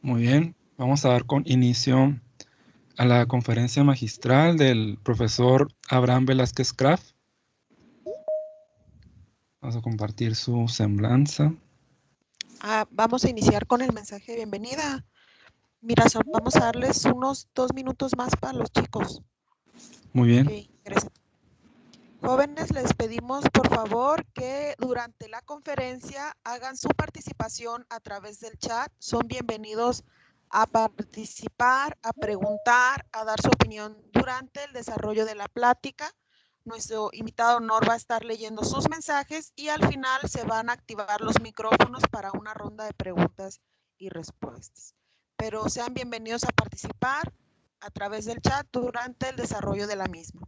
Muy bien, vamos a dar con inicio a la conferencia magistral del profesor Abraham Velázquez Craft. Vamos a compartir su semblanza. Vamos a iniciar con el mensaje de bienvenida. Mira, vamos a darles unos 2 minutos más para los chicos. Muy bien. Okay, gracias. Jóvenes, les pedimos por favor que durante la conferencia hagan su participación a través del chat. Son bienvenidos a participar, a preguntar, a dar su opinión durante el desarrollo de la plática. Nuestro invitado honor va a estar leyendo sus mensajes y al final se van a activar los micrófonos para una ronda de preguntas y respuestas. Pero sean bienvenidos a participar a través del chat durante el desarrollo de la misma.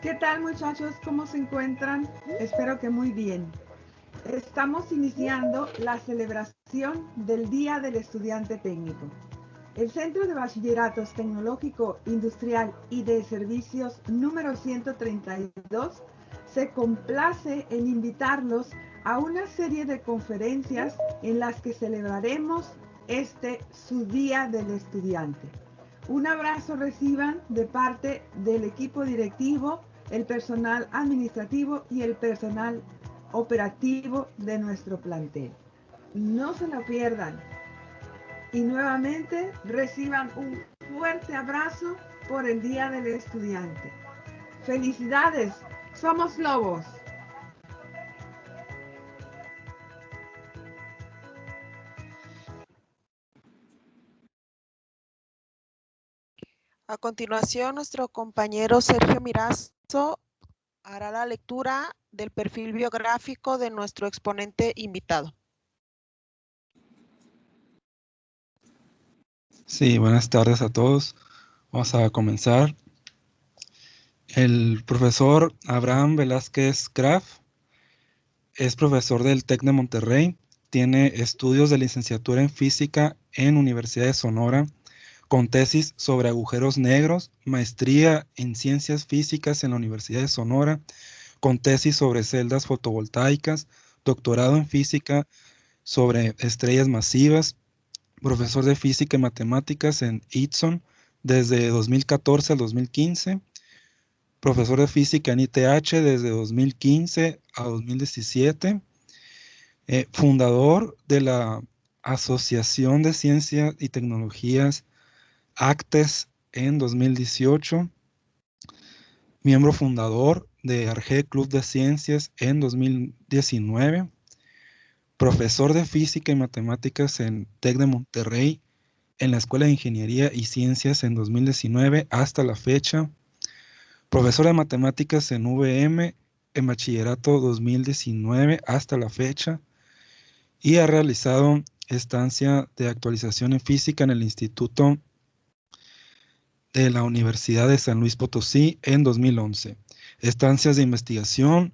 ¿Qué tal, muchachos? ¿Cómo se encuentran? Espero que muy bien. Estamos iniciando la celebración del Día del Estudiante Técnico. El Centro de Bachilleratos Tecnológico, Industrial y de Servicios número 132 se complace en invitarlos a una serie de conferencias en las que celebraremos su Día del Estudiante. Un abrazo reciban de parte del equipo directivo, el personal administrativo y el personal operativo de nuestro plantel. No se lo pierdan. Y nuevamente reciban un fuerte abrazo por el Día del Estudiante. ¡Felicidades! ¡Somos Lobos! A continuación, nuestro compañero Sergio Mirazo hará la lectura del perfil biográfico de nuestro exponente invitado. Sí, buenas tardes a todos. Vamos a comenzar. El profesor Abraham Velázquez Craft es profesor del TEC de Monterrey. Tiene estudios de licenciatura en física en Universidad de Sonora, con tesis sobre agujeros negros, maestría en ciencias físicas en la Universidad de Sonora, con tesis sobre celdas fotovoltaicas, doctorado en física sobre estrellas masivas, profesor de física y matemáticas en ITSON desde 2014 al 2015, profesor de física en ITH desde 2015 a 2017, fundador de la Asociación de Ciencias y Tecnologías ACTES en 2018, miembro fundador de Arge Club de Ciencias en 2019, profesor de física y matemáticas en TEC de Monterrey, en la Escuela de Ingeniería y Ciencias en 2019 hasta la fecha, profesor de matemáticas en VM en bachillerato 2019 hasta la fecha, y ha realizado estancia de actualización en física en el Instituto de la Universidad de San Luis Potosí en 2011, estancias de investigación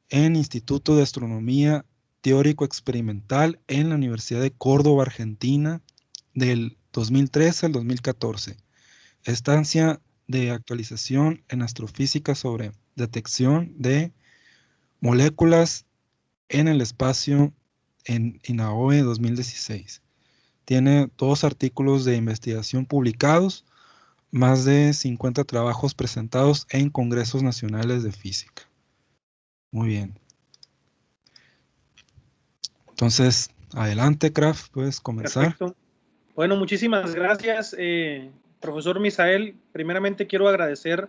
en Instituto de Astronomía Teórico Experimental en la Universidad de Córdoba, Argentina, del 2013 al 2014, estancia de actualización en astrofísica sobre detección de moléculas en el espacio en INAOE 2016. Tiene 2 artículos de investigación publicados, más de 50 trabajos presentados en congresos nacionales de física. Muy bien. Entonces, adelante, Kraft, puedes comenzar. Perfecto. Bueno, muchísimas gracias, profesor Misael. Primeramente quiero agradecer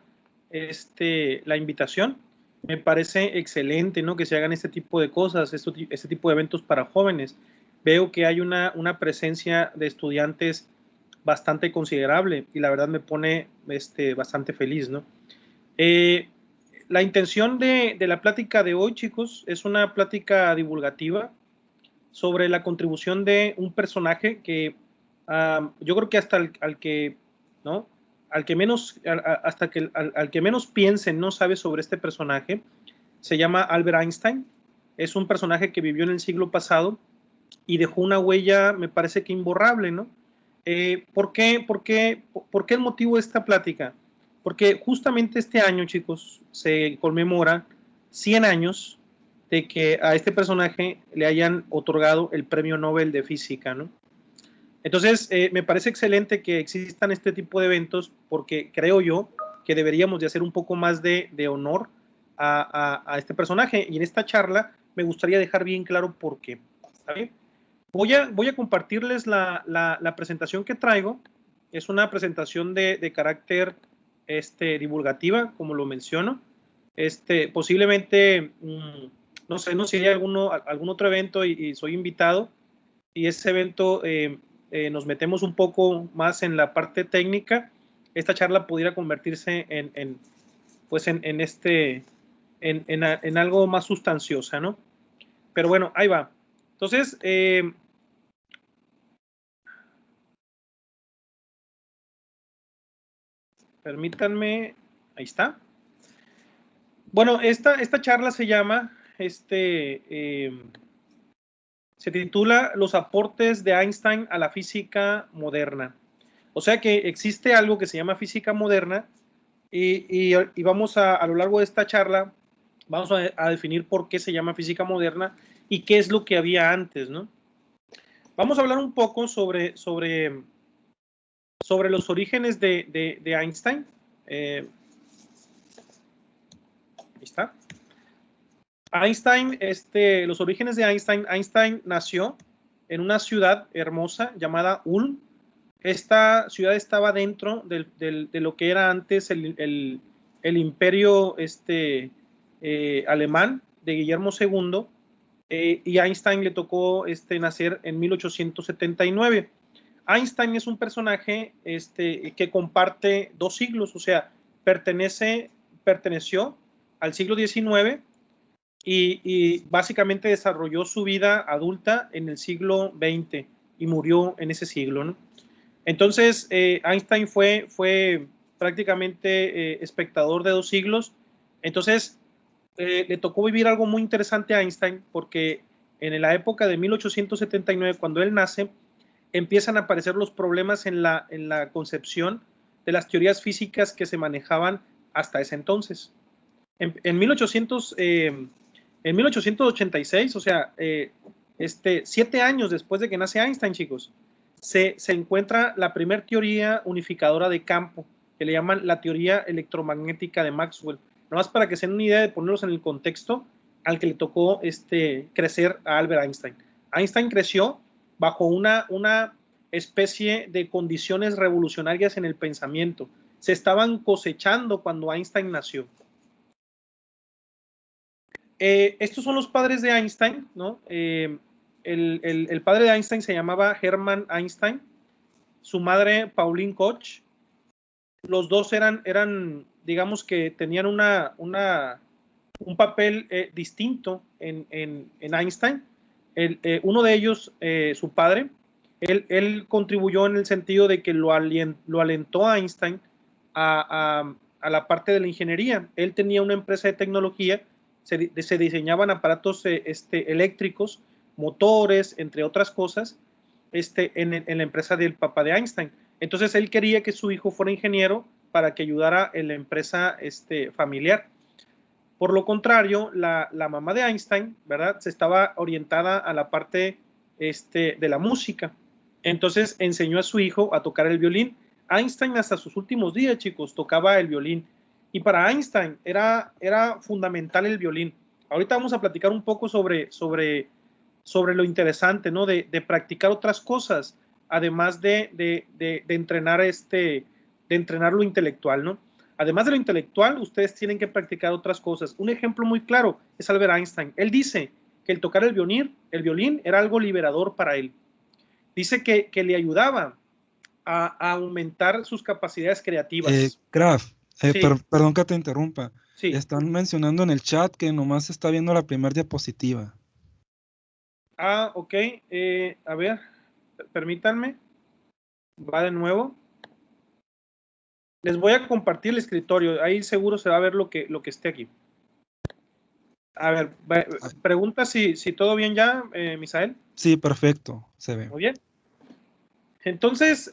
la invitación. Me parece excelente, ¿no?, que se hagan este tipo de cosas, este tipo de eventos para jóvenes. Veo que hay una presencia de estudiantes bastante considerable y la verdad me pone bastante feliz, ¿no? La intención de la plática de hoy, chicos, es una plática divulgativa sobre la contribución de un personaje que yo creo que hasta al que menos piensen no sabe sobre este personaje. Se llama Albert Einstein. Es un personaje que vivió en el siglo pasado y dejó una huella, me parece que imborrable, ¿no? ¿Por qué el motivo de esta plática? Porque justamente este año, chicos, se conmemora 100 años de que a este personaje le hayan otorgado el Premio Nobel de Física, ¿no? Entonces, me parece excelente que existan este tipo de eventos porque creo yo que deberíamos de hacer un poco más de honor a este personaje. Y en esta charla me gustaría dejar bien claro por qué. ¿Está bien? Voy a compartirles la presentación que traigo. Es una presentación de carácter divulgativa, como lo menciono. Posiblemente, no sé si hay algún otro evento y soy invitado, y ese evento nos metemos un poco más en la parte técnica. Esta charla pudiera convertirse en algo más sustanciosa, ¿no? Pero bueno, ahí va. Entonces, permítanme, ahí está. Bueno, esta charla se llama, se titula Los aportes de Einstein a la física moderna. O sea que existe algo que se llama física moderna y vamos a lo largo de esta charla, vamos a definir por qué se llama física moderna y qué es lo que había antes, ¿no? Vamos a hablar un poco sobre los orígenes de Einstein. Ahí está. Einstein, los orígenes de Einstein. Einstein nació en una ciudad hermosa llamada Ulm. Esta ciudad estaba dentro de lo que era antes el imperio alemán de Guillermo II, y a Einstein le tocó nacer en 1879. Einstein es un personaje que comparte 2 siglos, o sea, perteneció al siglo XIX y básicamente desarrolló su vida adulta en el siglo XX y murió en ese siglo, ¿no? Entonces, Einstein fue prácticamente espectador de 2 siglos. Entonces, le tocó vivir algo muy interesante a Einstein porque en la época de 1879, cuando él nace, empiezan a aparecer los problemas en la concepción de las teorías físicas que se manejaban hasta ese entonces. En 1886, o sea, 7 años después de que nace Einstein, chicos, se encuentra la primera teoría unificadora de campo, que le llaman la teoría electromagnética de Maxwell. Nomás para que se den una idea de ponerlos en el contexto al que le tocó crecer a Albert Einstein. Einstein creció bajo una especie de condiciones revolucionarias en el pensamiento. Se estaban cosechando cuando Einstein nació. Estos son los padres de Einstein, ¿no? El padre de Einstein se llamaba Hermann Einstein, su madre Pauline Koch. Los dos eran digamos que tenían un papel distinto en Einstein. Uno de ellos, su padre, él contribuyó en el sentido de que lo alentó a Einstein a la parte de la ingeniería. Él tenía una empresa de tecnología, se diseñaban aparatos eléctricos, motores, entre otras cosas, en la empresa del papá de Einstein. Entonces él quería que su hijo fuera ingeniero para que ayudara en la empresa familiar. Por lo contrario, la mamá de Einstein, ¿verdad? Se estaba orientada a la parte de la música. Entonces enseñó a su hijo a tocar el violín. Einstein hasta sus últimos días, chicos, tocaba el violín. Y para Einstein era fundamental el violín. Ahorita vamos a platicar un poco sobre lo interesante, ¿no? De practicar otras cosas, además de entrenar de entrenar lo intelectual, ¿no? Además de lo intelectual, ustedes tienen que practicar otras cosas. Un ejemplo muy claro es Albert Einstein. Él dice que el tocar el violín era algo liberador para él. Dice que le ayudaba a aumentar sus capacidades creativas. Graf, Sí. perdón que te interrumpa. Sí. Están mencionando en el chat que nomás se está viendo la primera diapositiva. Ah, ok. A ver, permítanme. Va de nuevo. Les voy a compartir el escritorio. Ahí seguro se va a ver lo que esté aquí. A ver, pregunta si todo bien ya, Misael. Sí, perfecto. Se ve. Muy bien. Entonces,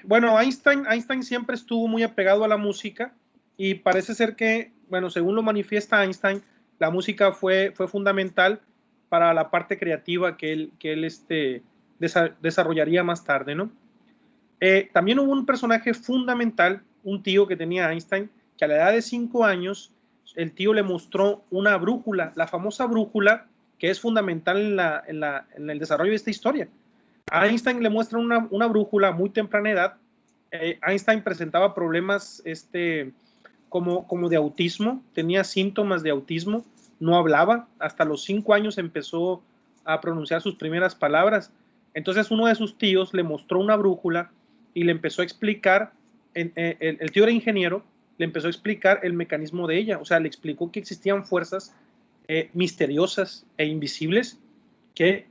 bueno, Einstein siempre estuvo muy apegado a la música y parece ser que, bueno, según lo manifiesta Einstein, la música fue fundamental para la parte creativa que él desarrollaría más tarde, ¿no? También hubo un personaje fundamental, un tío que tenía Einstein, que a la edad de 5 años, el tío le mostró una brújula, la famosa brújula, que es fundamental en el desarrollo de esta historia. A Einstein le muestra una brújula a muy temprana edad. Einstein presentaba problemas como de autismo, tenía síntomas de autismo, no hablaba, hasta los 5 años empezó a pronunciar sus primeras palabras. Entonces uno de sus tíos le mostró una brújula y le empezó a explicar, el tío era ingeniero, le empezó a explicar el mecanismo de ella, o sea, le explicó que existían fuerzas misteriosas e invisibles que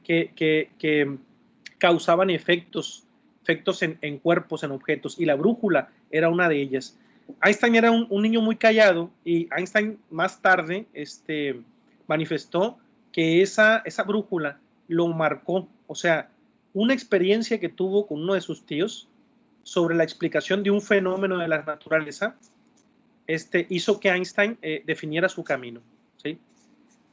causaban efectos en cuerpos, en objetos, y la brújula era una de ellas. Einstein era un niño muy callado y Einstein más tarde manifestó que esa brújula lo marcó, o sea, una experiencia que tuvo con uno de sus tíos sobre la explicación de un fenómeno de la naturaleza, hizo que Einstein definiera su camino, ¿sí?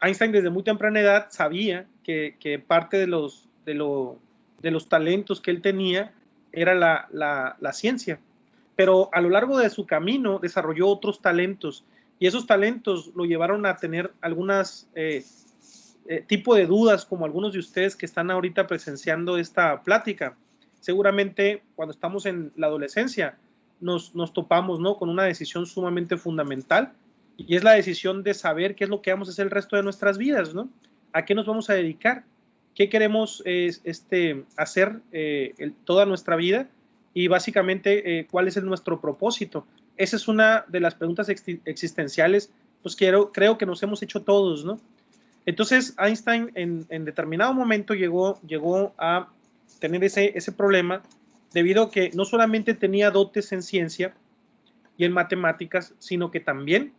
Einstein desde muy temprana edad sabía que parte de los talentos que él tenía era la ciencia, pero a lo largo de su camino desarrolló otros talentos y esos talentos lo llevaron a tener algunas tipo de dudas, como algunos de ustedes que están ahorita presenciando esta plática. Seguramente cuando estamos en la adolescencia nos topamos, ¿no?, con una decisión sumamente fundamental, y es la decisión de saber qué es lo que vamos a hacer el resto de nuestras vidas, ¿no? ¿A qué nos vamos a dedicar? ¿Qué queremos hacer toda nuestra vida? Y básicamente, ¿cuál es nuestro propósito? Esa es una de las preguntas existenciales, pues creo que nos hemos hecho todos, ¿no? Entonces, Einstein en determinado momento llegó a tener ese problema, debido a que no solamente tenía dotes en ciencia y en matemáticas, sino que también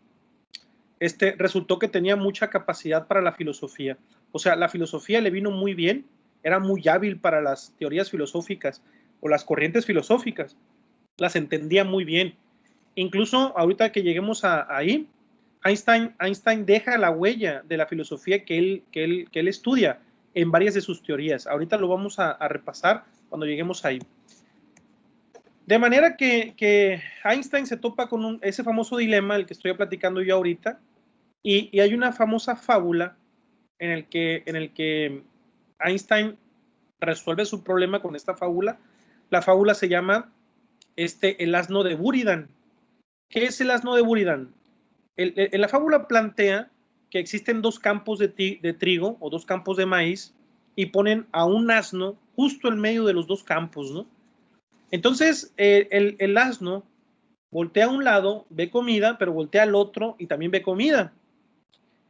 resultó que tenía mucha capacidad para la filosofía. O sea, la filosofía le vino muy bien, era muy hábil para las teorías filosóficas o las corrientes filosóficas, las entendía muy bien. Incluso ahorita que lleguemos ahí, Einstein deja la huella de la filosofía que él estudia en varias de sus teorías. Ahorita lo vamos a repasar cuando lleguemos ahí. De manera que Einstein se topa con ese famoso dilema, el que estoy platicando yo ahorita, y hay una famosa fábula en el que Einstein resuelve su problema con esta fábula. La fábula se llama el asno de Buridan. ¿Qué es el asno de Buridan? En la fábula plantea que existen 2 campos de trigo o 2 campos de maíz, y ponen a un asno justo en medio de los 2 campos, ¿no? Entonces, el asno voltea a un lado, ve comida, pero voltea al otro y también ve comida.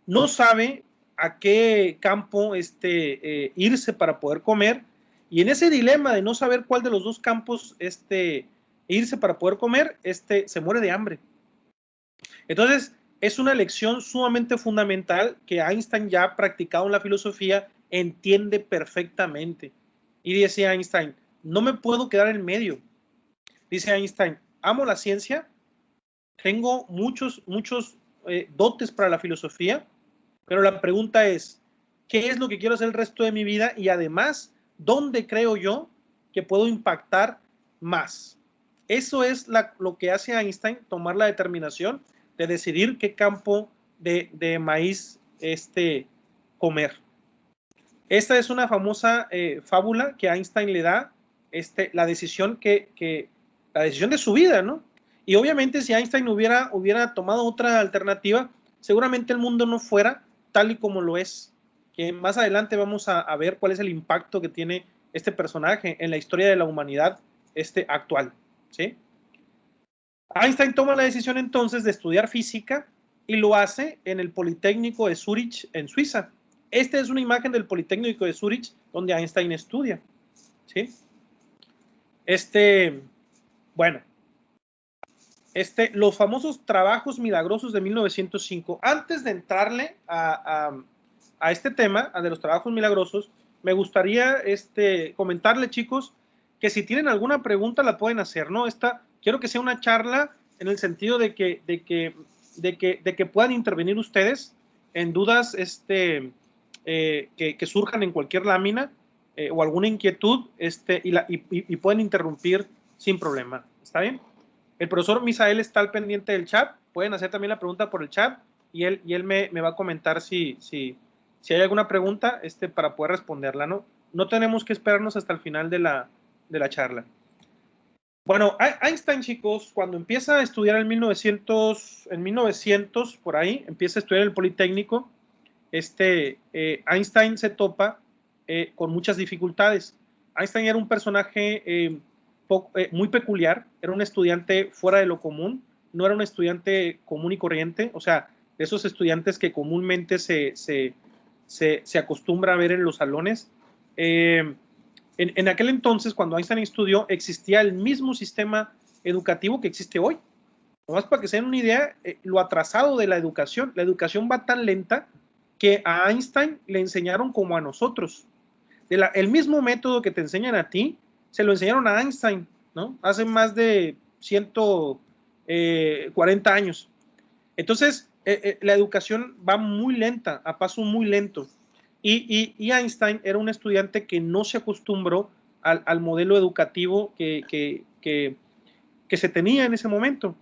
No sabe a qué campo irse para poder comer, y en ese dilema de no saber cuál de los 2 campos irse para poder comer, se muere de hambre. Entonces, es una lección sumamente fundamental que Einstein, ya practicado en la filosofía, entiende perfectamente. Y dice Einstein, no me puedo quedar en medio. Dice Einstein, amo la ciencia, tengo muchos dotes para la filosofía, pero la pregunta es, ¿qué es lo que quiero hacer el resto de mi vida? Y además, ¿dónde creo yo que puedo impactar más? Eso es lo que hace a Einstein tomar la determinación de decidir qué campo de maíz comer. Esta es una famosa fábula que Einstein le da la decisión la decisión de su vida, ¿no? Y obviamente si Einstein hubiera tomado otra alternativa, seguramente el mundo no fuera tal y como lo es. Que más adelante vamos a ver cuál es el impacto que tiene este personaje en la historia de la humanidad actual, ¿sí? Einstein toma la decisión entonces de estudiar física y lo hace en el Politécnico de Zúrich, en Suiza. Esta es una imagen del Politécnico de Zúrich donde Einstein estudia, ¿sí? Bueno, los famosos trabajos milagrosos de 1905. Antes de entrarle a este tema, de los trabajos milagrosos, me gustaría comentarle, chicos, que si tienen alguna pregunta la pueden hacer, ¿no? Quiero que sea una charla en el sentido de que puedan intervenir ustedes en dudas que surjan en cualquier lámina o alguna inquietud y pueden interrumpir sin problema. ¿Está bien? El profesor Misael está al pendiente del chat. Pueden hacer también la pregunta por el chat y él me va a comentar si hay alguna pregunta para poder responderla, ¿no? No tenemos que esperarnos hasta el final de la charla. Bueno, Einstein, chicos, cuando empieza a estudiar en 1900, por ahí, empieza a estudiar en el Politécnico, Einstein se topa con muchas dificultades. Einstein era un personaje muy peculiar, era un estudiante fuera de lo común, no era un estudiante común y corriente, o sea, de esos estudiantes que comúnmente se acostumbra a ver en los salones. En aquel entonces, cuando Einstein estudió, existía el mismo sistema educativo que existe hoy. Nomás para que se den una idea, lo atrasado de la educación va tan lenta que a Einstein le enseñaron como a nosotros. El mismo método que te enseñan a ti, se lo enseñaron a Einstein, ¿no? Hace más de 140 años. Entonces, la educación va muy lenta, a paso muy lento. Y Einstein era un estudiante que no se acostumbró al modelo educativo que se tenía en ese momento.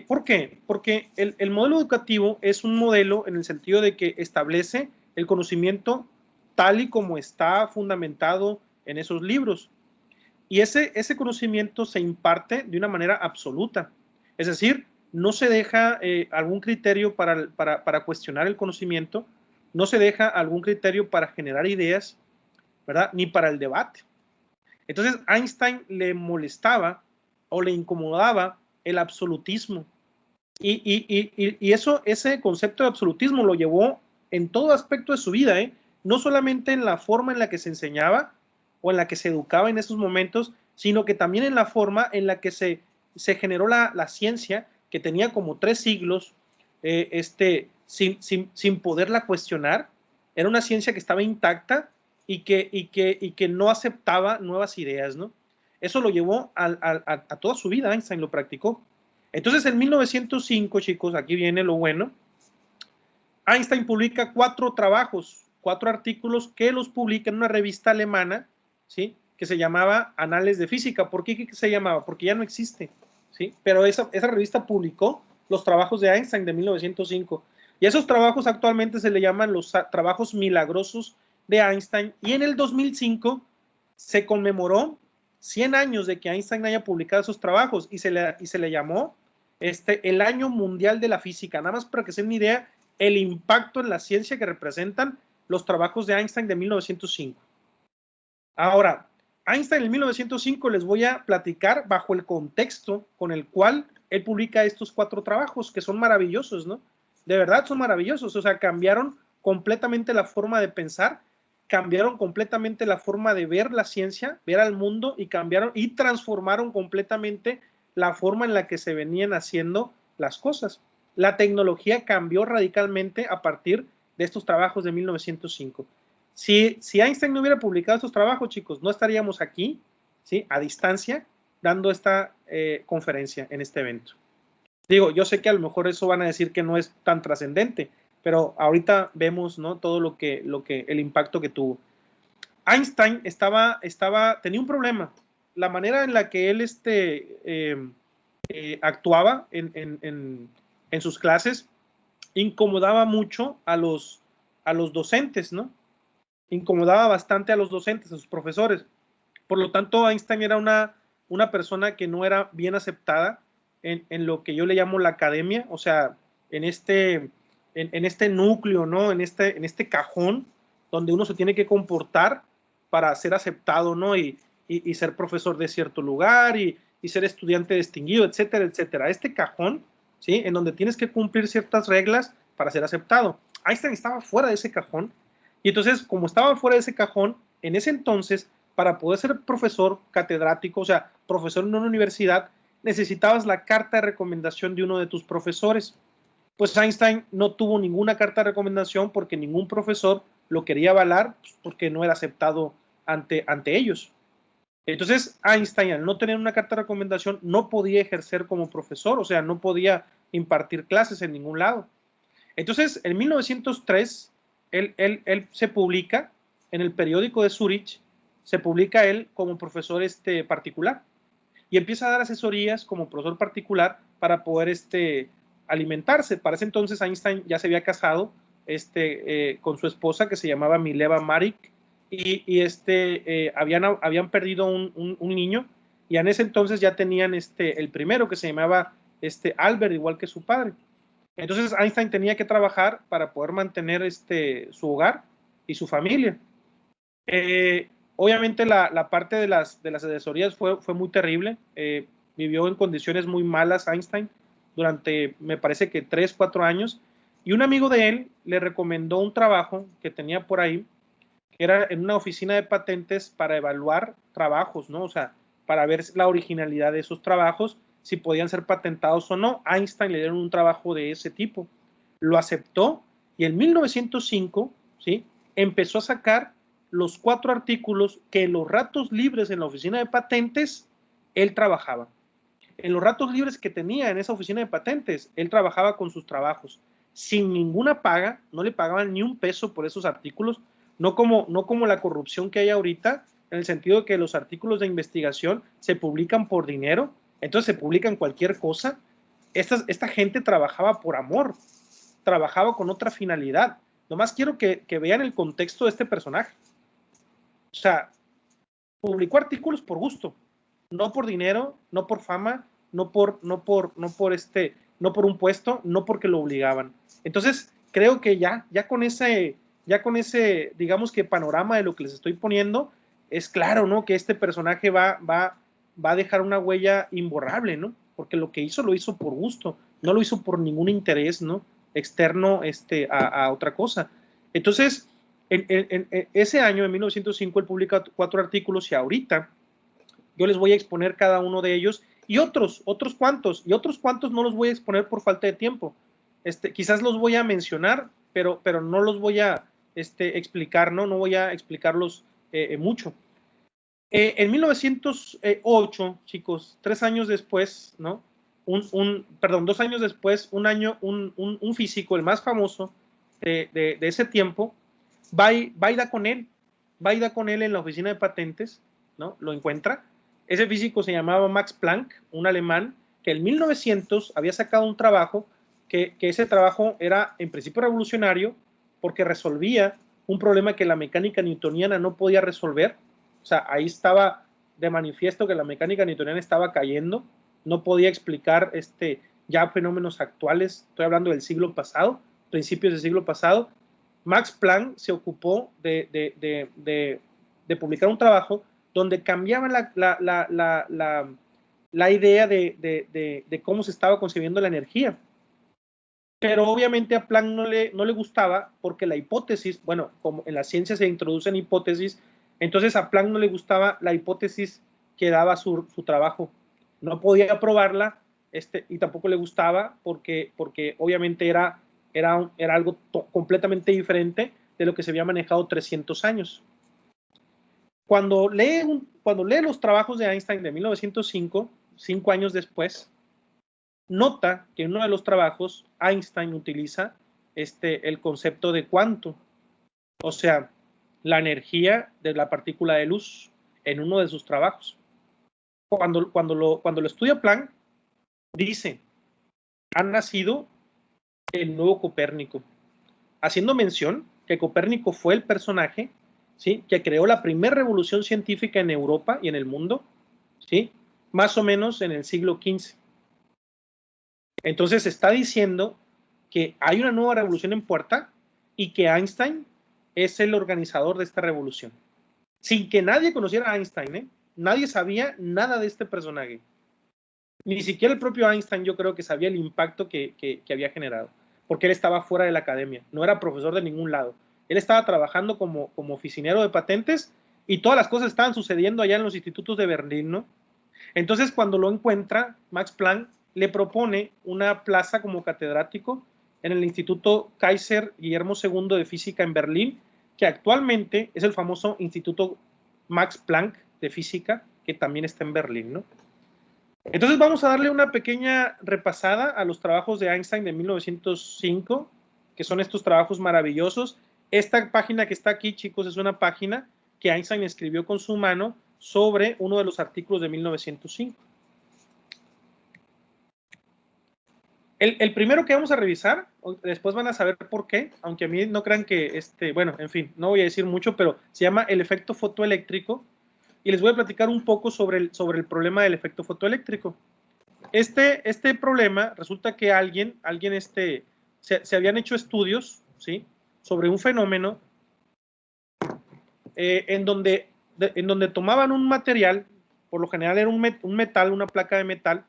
¿Por qué? Porque el modelo educativo es un modelo en el sentido de que establece el conocimiento tal y como está fundamentado en esos libros. Y ese conocimiento se imparte de una manera absoluta. Es decir, no se deja algún criterio para cuestionar el conocimiento, no se deja algún criterio para generar ideas, ¿verdad? Ni para el debate. Entonces, Einstein le molestaba o le incomodaba el absolutismo. Y ese concepto de absolutismo lo llevó en todo aspecto de su vida, ¿eh? No solamente en la forma en la que se enseñaba o en la que se educaba en esos momentos, sino que también en la forma en la que se generó la ciencia, que tenía como 3 siglos, sin poderla cuestionar. Era una ciencia que estaba intacta y que no aceptaba nuevas ideas, ¿no? Eso lo llevó a toda su vida. Einstein lo practicó. Entonces, en 1905, chicos, aquí viene lo bueno, Einstein publica 4 trabajos, 4 artículos que los publica en una revista alemana, ¿sí? Que se llamaba Anales de Física. ¿Por qué se llamaba? Porque ya no existe, ¿sí? Pero esa revista publicó los trabajos de Einstein de 1905. Y esos trabajos actualmente se le llaman los trabajos milagrosos de Einstein. Y en el 2005 se conmemoró 100 años de que Einstein haya publicado esos trabajos y se le llamó el Año Mundial de la Física. Nada más para que se den una idea el impacto en la ciencia que representan los trabajos de Einstein de 1905. Ahora, Einstein en 1905 les voy a platicar bajo el contexto con el cual él publica estos 4 trabajos, que son maravillosos, ¿no? De verdad son maravillosos, o sea, cambiaron completamente la forma de pensar, cambiaron completamente la forma de ver la ciencia, ver al mundo, y cambiaron y transformaron completamente la forma en la que se venían haciendo las cosas. La tecnología cambió radicalmente a partir de estos trabajos de 1905. Si Einstein no hubiera publicado estos trabajos, chicos, no estaríamos aquí, ¿sí? A distancia, dando esta conferencia en este evento. Digo, yo sé que a lo mejor eso van a decir que no es tan trascendente, pero ahorita vemos, ¿no? Todo el impacto que tuvo. Einstein tenía un problema. La manera en la que él actuaba en sus clases incomodaba mucho a los docentes, ¿no? Incomodaba bastante a los docentes, a sus profesores. Por lo tanto, Einstein era una persona que no era bien aceptada en lo que yo le llamo la academia, o sea, en este núcleo, ¿no? En este cajón donde uno se tiene que comportar para ser aceptado, ¿no? Y ser profesor de cierto lugar y ser estudiante distinguido, etcétera, etcétera. Este cajón, ¿sí? En donde tienes que cumplir ciertas reglas para ser aceptado. Einstein estaba fuera de ese cajón y entonces, como estaba fuera de ese cajón, en ese entonces, para poder ser profesor catedrático, o sea, profesor en una universidad, necesitabas la carta de recomendación de uno de tus profesores. Pues Einstein no tuvo ninguna carta de recomendación porque ningún profesor lo quería avalar, pues, porque no era aceptado ante ellos. Entonces, Einstein, al no tener una carta de recomendación, no podía ejercer como profesor, o sea, no podía impartir clases en ningún lado. Entonces, en 1903, él se publica en el periódico de Zurich, se publica él como profesor particular y empieza a dar asesorías como profesor particular para poder alimentarse. Para ese entonces Einstein ya se había casado con su esposa que se llamaba Mileva Maric y habían perdido un niño y en ese entonces ya tenían el primero que se llamaba Albert, igual que su padre. Entonces Einstein tenía que trabajar para poder mantener su hogar y su familia. Obviamente la parte de las asesorías fue muy terrible. Vivió en condiciones muy malas Einstein durante, me parece que 3, 4 años. Y un amigo de él le recomendó un trabajo que tenía por ahí, que era en una oficina de patentes para evaluar trabajos, ¿no? O sea, para ver la originalidad de esos trabajos, si podían ser patentados o no. Einstein le dieron un trabajo de ese tipo. Lo aceptó y en 1905, ¿sí? Empezó a sacar los 4 artículos que en los ratos libres en la oficina de patentes él trabajaba. En los ratos libres que tenía en esa oficina de patentes, él trabajaba con sus trabajos sin ninguna paga, no le pagaban ni un peso por esos artículos, no como la corrupción que hay ahorita, en el sentido de que los artículos de investigación se publican por dinero, entonces se publican cualquier cosa. Esta gente trabajaba por amor, trabajaba con otra finalidad. Nomás quiero que vean el contexto de este personaje. O sea, publicó artículos por gusto, no por dinero, no por fama, no por un puesto, no porque lo obligaban. Entonces, creo que ya con ese, digamos que panorama de lo que les estoy poniendo, es claro, ¿no? Que este personaje va a dejar una huella imborrable, ¿no? Porque lo que hizo, lo hizo por gusto, no lo hizo por ningún interés, ¿no? Externo a otra cosa. Entonces, en ese año, en 1905, él publica 4 artículos y ahorita yo les voy a exponer cada uno de ellos y otros cuantos no los voy a exponer por falta de tiempo. Quizás los voy a mencionar, pero no los voy a explicar, ¿no? No voy a explicarlos mucho. En 1908, chicos, 3 años después, ¿no? 2 años después, un físico, el más famoso de ese tiempo, va y da con él en la oficina de patentes, ¿no? Lo encuentra. Ese físico se llamaba Max Planck, un alemán, que en 1900 había sacado un trabajo, que ese trabajo era en principio revolucionario, porque resolvía un problema que la mecánica newtoniana no podía resolver. O sea, ahí estaba de manifiesto que la mecánica newtoniana estaba cayendo, no podía explicar ya fenómenos actuales, estoy hablando del siglo pasado, principios del siglo pasado. Max Planck se ocupó de publicar un trabajo donde cambiaba la idea de cómo se estaba concibiendo la energía. Pero obviamente a Planck no le gustaba porque la hipótesis, bueno, como en la ciencia se introducen hipótesis, entonces a Planck no le gustaba la hipótesis que daba su trabajo. No podía probarla y tampoco le gustaba porque obviamente era algo completamente diferente de lo que se había manejado 300 años. Cuando lee los trabajos de Einstein de 1905, 5 años después, nota que en uno de los trabajos Einstein utiliza el concepto de cuanto, o sea, la energía de la partícula de luz en uno de sus trabajos. Cuando lo estudia Planck, dice, ha nacido el nuevo Copérnico, haciendo mención que Copérnico fue el personaje, ¿sí?, que creó la primera revolución científica en Europa y en el mundo, ¿sí?, más o menos en el siglo XV. Entonces está diciendo que hay una nueva revolución en puerta y que Einstein es el organizador de esta revolución. Sin que nadie conociera a Einstein, ¿eh? Nadie sabía nada de este personaje. Ni siquiera el propio Einstein yo creo que sabía el impacto que había generado, porque él estaba fuera de la academia, no era profesor de ningún lado. Él estaba trabajando como oficinero de patentes y todas las cosas estaban sucediendo allá en los institutos de Berlín, ¿no? Entonces, cuando lo encuentra, Max Planck le propone una plaza como catedrático en el Instituto Kaiser Guillermo II de Física en Berlín, que actualmente es el famoso Instituto Max Planck de Física, que también está en Berlín, ¿no? Entonces vamos a darle una pequeña repasada a los trabajos de Einstein de 1905, que son estos trabajos maravillosos. Esta página que está aquí, chicos, es una página que Einstein escribió con su mano sobre uno de los artículos de 1905. El primero que vamos a revisar, después van a saber por qué, aunque a mí no crean que, bueno, en fin, no voy a decir mucho, pero se llama el efecto fotoeléctrico, y les voy a platicar un poco sobre el problema del efecto fotoeléctrico. Este problema, resulta que se habían hecho estudios, ¿sí?, sobre un fenómeno en donde tomaban un material, por lo general era un metal, una placa de metal,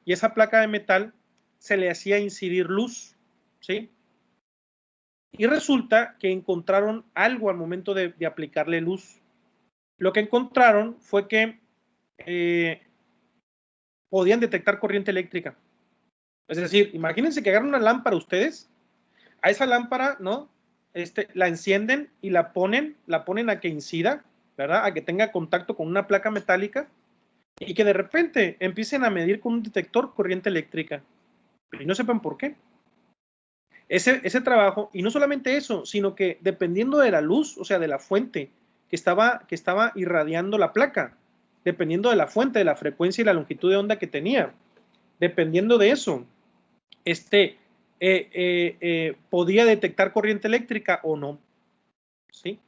y esa placa de metal se le hacía incidir luz, ¿sí? Y resulta que encontraron algo al momento de aplicarle luz. Lo que encontraron fue que podían detectar corriente eléctrica. Es decir, imagínense que agarran una lámpara ustedes, a esa lámpara, ¿no?, la encienden y la ponen a que incida, ¿verdad?, a que tenga contacto con una placa metálica, y que de repente empiecen a medir con un detector corriente eléctrica. Y no sepan por qué. Ese trabajo, y no solamente eso, sino que dependiendo de la luz, o sea, de la fuente que estaba irradiando la placa, dependiendo de la fuente, de la frecuencia y la longitud de onda que tenía, dependiendo de eso, podía detectar corriente eléctrica o no, ¿sí?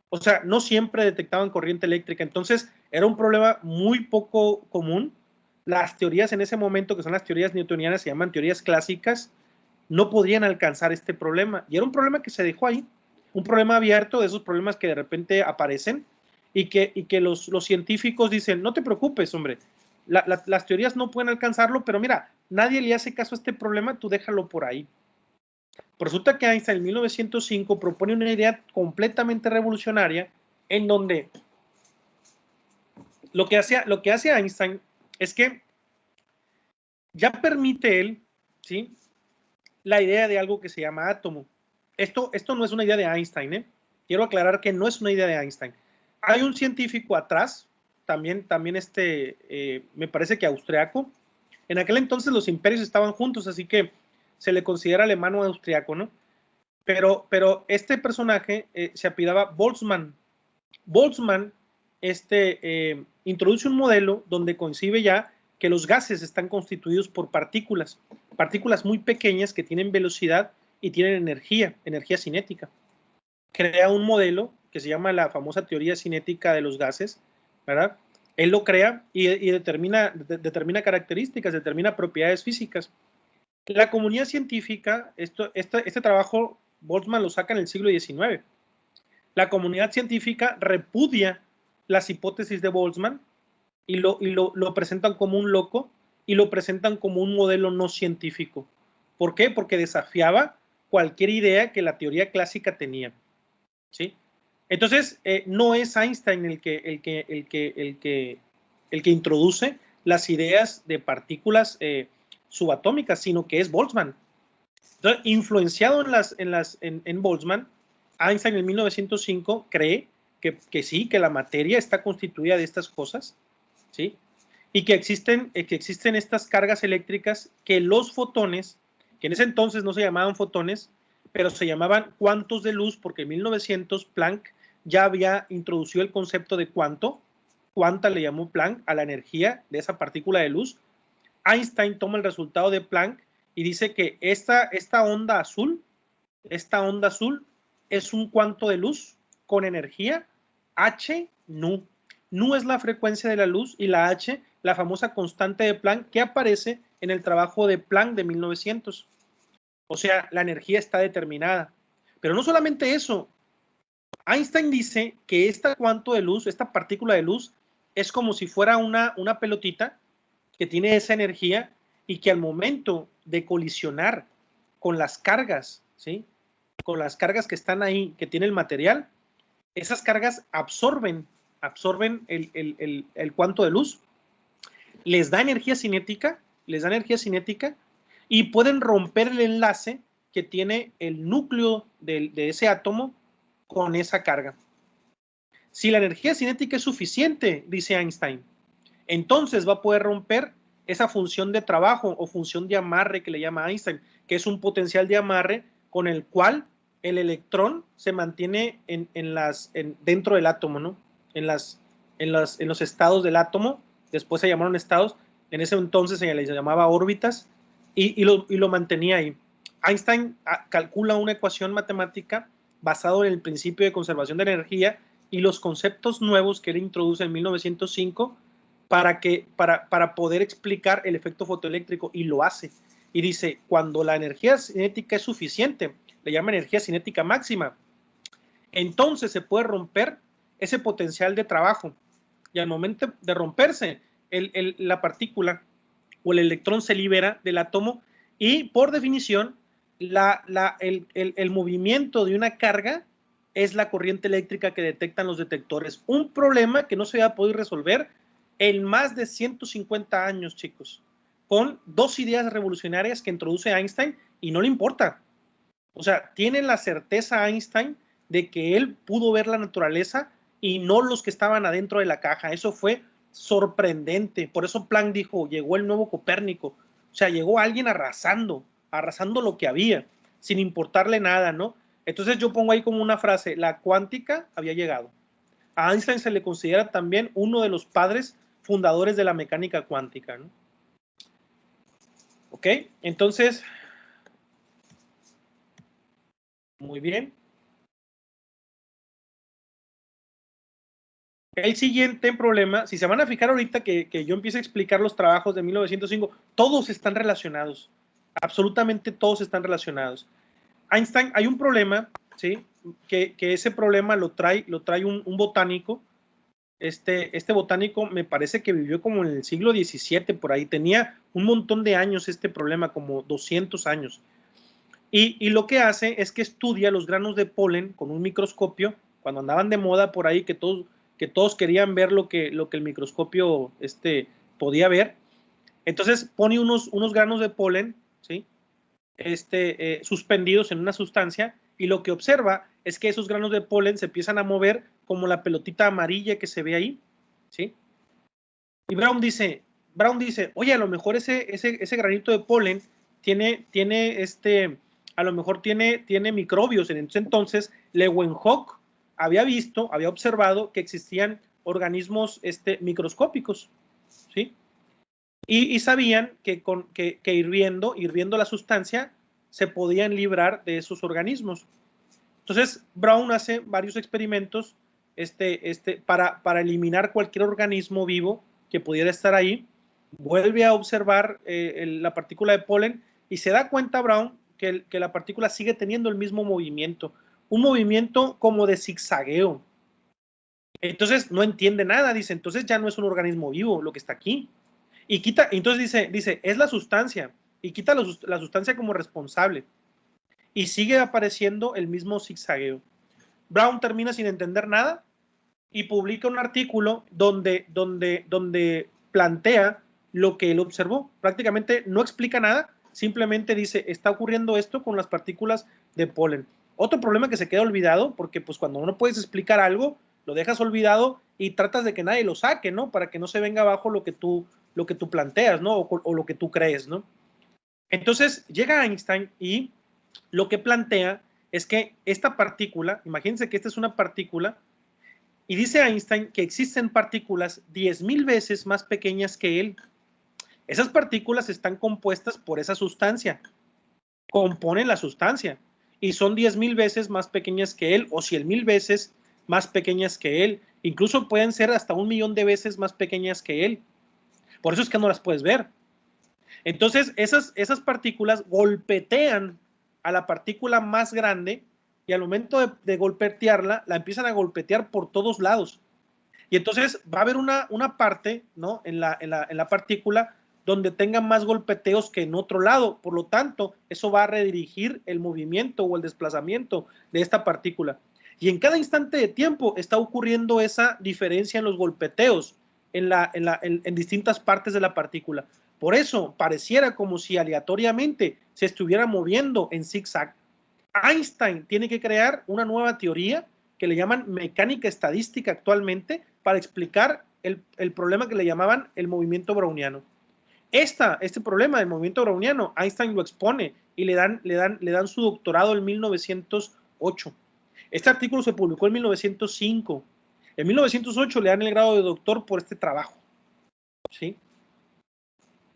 O sea, no siempre detectaban corriente eléctrica, entonces era un problema muy poco común. Las teorías en ese momento, que son las teorías newtonianas, se llaman teorías clásicas, no podían alcanzar este problema, y era un problema que se dejó ahí, un problema abierto, de esos problemas que de repente aparecen, y que los científicos dicen, no te preocupes, hombre, las teorías no pueden alcanzarlo, pero mira, nadie le hace caso a este problema, tú déjalo por ahí. Resulta que Einstein en 1905 propone una idea completamente revolucionaria, en donde lo que hace Einstein es que ya permite él, ¿sí?, la idea de algo que se llama átomo. Esto no es una idea de Einstein, ¿eh? Quiero aclarar que no es una idea de Einstein. Hay un científico atrás, también me parece que austriaco. En aquel entonces los imperios estaban juntos, así que se le considera alemán o austriaco, ¿no? Pero este personaje se apellidaba Boltzmann. Boltzmann introduce un modelo donde concibe ya que los gases están constituidos por partículas muy pequeñas que tienen velocidad y tienen energía cinética. Crea un modelo que se llama la famosa teoría cinética de los gases, ¿verdad? Él lo crea y determina características, determina propiedades físicas. La comunidad científica, este trabajo Boltzmann lo saca en el siglo XIX. La comunidad científica repudia las hipótesis de Boltzmann y lo presentan como un loco y lo presentan como un modelo no científico. ¿Por qué? Porque desafiaba cualquier idea que la teoría clásica tenía, ¿sí? Entonces, no es Einstein el que introduce las ideas de partículas subatómicas, sino que es Boltzmann. Entonces, influenciado en Boltzmann, Einstein en 1905 cree que sí, que la materia está constituida de estas cosas, ¿sí? y que existen estas cargas eléctricas que los fotones, que en ese entonces no se llamaban fotones, pero se llamaban cuantos de luz, porque en 1900 Planck ya había introducido el concepto de cuanto, cuanta le llamó Planck a la energía de esa partícula de luz. Einstein toma el resultado de Planck y dice que esta onda azul es un cuanto de luz con energía H nu. Nu es la frecuencia de la luz y la H, la famosa constante de Planck que aparece en el trabajo de Planck de 1900. O sea, la energía está determinada. Pero no solamente eso. Einstein dice que esta cuanto de luz, esta partícula de luz, es como si fuera una pelotita que tiene esa energía y que al momento de colisionar con las cargas, ¿sí? Con las cargas que están ahí, que tiene el material, esas cargas absorben el cuanto de luz, les da energía cinética y pueden romper el enlace que tiene el núcleo de ese átomo con esa carga. Si la energía cinética es suficiente, dice Einstein, entonces va a poder romper esa función de trabajo o función de amarre que le llama Einstein, que es un potencial de amarre con el cual el electrón se mantiene dentro del átomo, ¿no? En los estados del átomo, después se llamaron estados, en ese entonces se les llamaba órbitas, y lo mantenía ahí. Einstein calcula una ecuación matemática basada en el principio de conservación de energía y los conceptos nuevos que él introduce en 1905 para poder explicar el efecto fotoeléctrico, y lo hace. Y dice, cuando la energía cinética es suficiente, le llama energía cinética máxima, entonces se puede romper ese potencial de trabajo. Y al momento de romperse, la partícula o el electrón se libera del átomo y, por definición, el movimiento de una carga es la corriente eléctrica que detectan los detectores. Un problema que no se había podido resolver en más de 150 años, chicos, con dos ideas revolucionarias que introduce Einstein y no le importa. O sea, tiene la certeza Einstein de que él pudo ver la naturaleza y no los que estaban adentro de la caja. Eso fue sorprendente. Por eso Planck dijo, llegó el nuevo Copérnico. O sea, llegó alguien arrasando lo que había, sin importarle nada, ¿no? Entonces yo pongo ahí como una frase, la cuántica había llegado. A Einstein se le considera también uno de los padres fundadores de la mecánica cuántica, ¿no? ¿Ok? Entonces, muy bien. El siguiente problema, si se van a fijar ahorita que yo empiezo a explicar los trabajos de 1905, todos están relacionados, absolutamente todos están relacionados. Einstein, hay un problema, ¿sí? Que ese problema lo trae un botánico. Este botánico me parece que vivió como en el siglo XVII, por ahí, tenía un montón de años este problema, como 200 años. Y lo que hace es que estudia los granos de polen con un microscopio, cuando andaban de moda por ahí, que todos querían ver lo que el microscopio podía ver. Entonces pone unos granos de polen, ¿sí? Suspendidos en una sustancia, y lo que observa es que esos granos de polen se empiezan a mover como la pelotita amarilla que se ve ahí, ¿sí? Y Brown dice, oye, a lo mejor ese granito de polen a lo mejor tiene microbios. Entonces Leeuwenhoek había observado que existían organismos microscópicos, ¿sí? Y sabían que hirviendo la sustancia se podían librar de esos organismos. Entonces Brown hace varios experimentos para eliminar cualquier organismo vivo que pudiera estar ahí. Vuelve a observar la partícula de polen y se da cuenta Brown que la partícula sigue teniendo el mismo movimiento, un movimiento como de zigzagueo. Entonces no entiende nada, dice, entonces ya no es un organismo vivo lo que está aquí. Y entonces dice, es la sustancia, y quita la sustancia como responsable. Y sigue apareciendo el mismo zigzagueo. Brown termina sin entender nada y publica un artículo donde plantea lo que él observó. Prácticamente no explica nada, simplemente dice, está ocurriendo esto con las partículas de polen. Otro problema que se queda olvidado, porque pues cuando no puedes explicar algo, lo dejas olvidado y tratas de que nadie lo saque, ¿no? Para que no se venga abajo lo que tú lo que tú planteas, ¿no? O lo que tú crees, ¿no? Entonces llega Einstein y lo que plantea es que esta partícula, imagínense que esta es una partícula, y dice Einstein que existen partículas 10,000 veces más pequeñas que él. Esas partículas están compuestas por esa sustancia, componen la sustancia, y son 10,000 veces más pequeñas que él, o 100,000 veces más pequeñas que él, incluso pueden ser hasta 1,000,000 de veces más pequeñas que él. Por eso es que no las puedes ver. Entonces, esas partículas golpetean a la partícula más grande y al momento de golpetearla, la empiezan a golpetear por todos lados. Y entonces va a haber una parte, ¿no? en la partícula donde tenga más golpeteos que en otro lado. Por lo tanto, eso va a redirigir el movimiento o el desplazamiento de esta partícula. Y en cada instante de tiempo está ocurriendo esa diferencia en los golpeteos en distintas partes de la partícula. Por eso pareciera como si aleatoriamente se estuviera moviendo en zigzag. Einstein tiene que crear una nueva teoría que le llaman mecánica estadística actualmente para explicar el problema que le llamaban el movimiento browniano. Este problema del movimiento browniano, Einstein lo expone y le dan su doctorado en 1908. Este artículo se publicó en 1905. En 1908 le dan el grado de doctor por este trabajo. ¿Sí?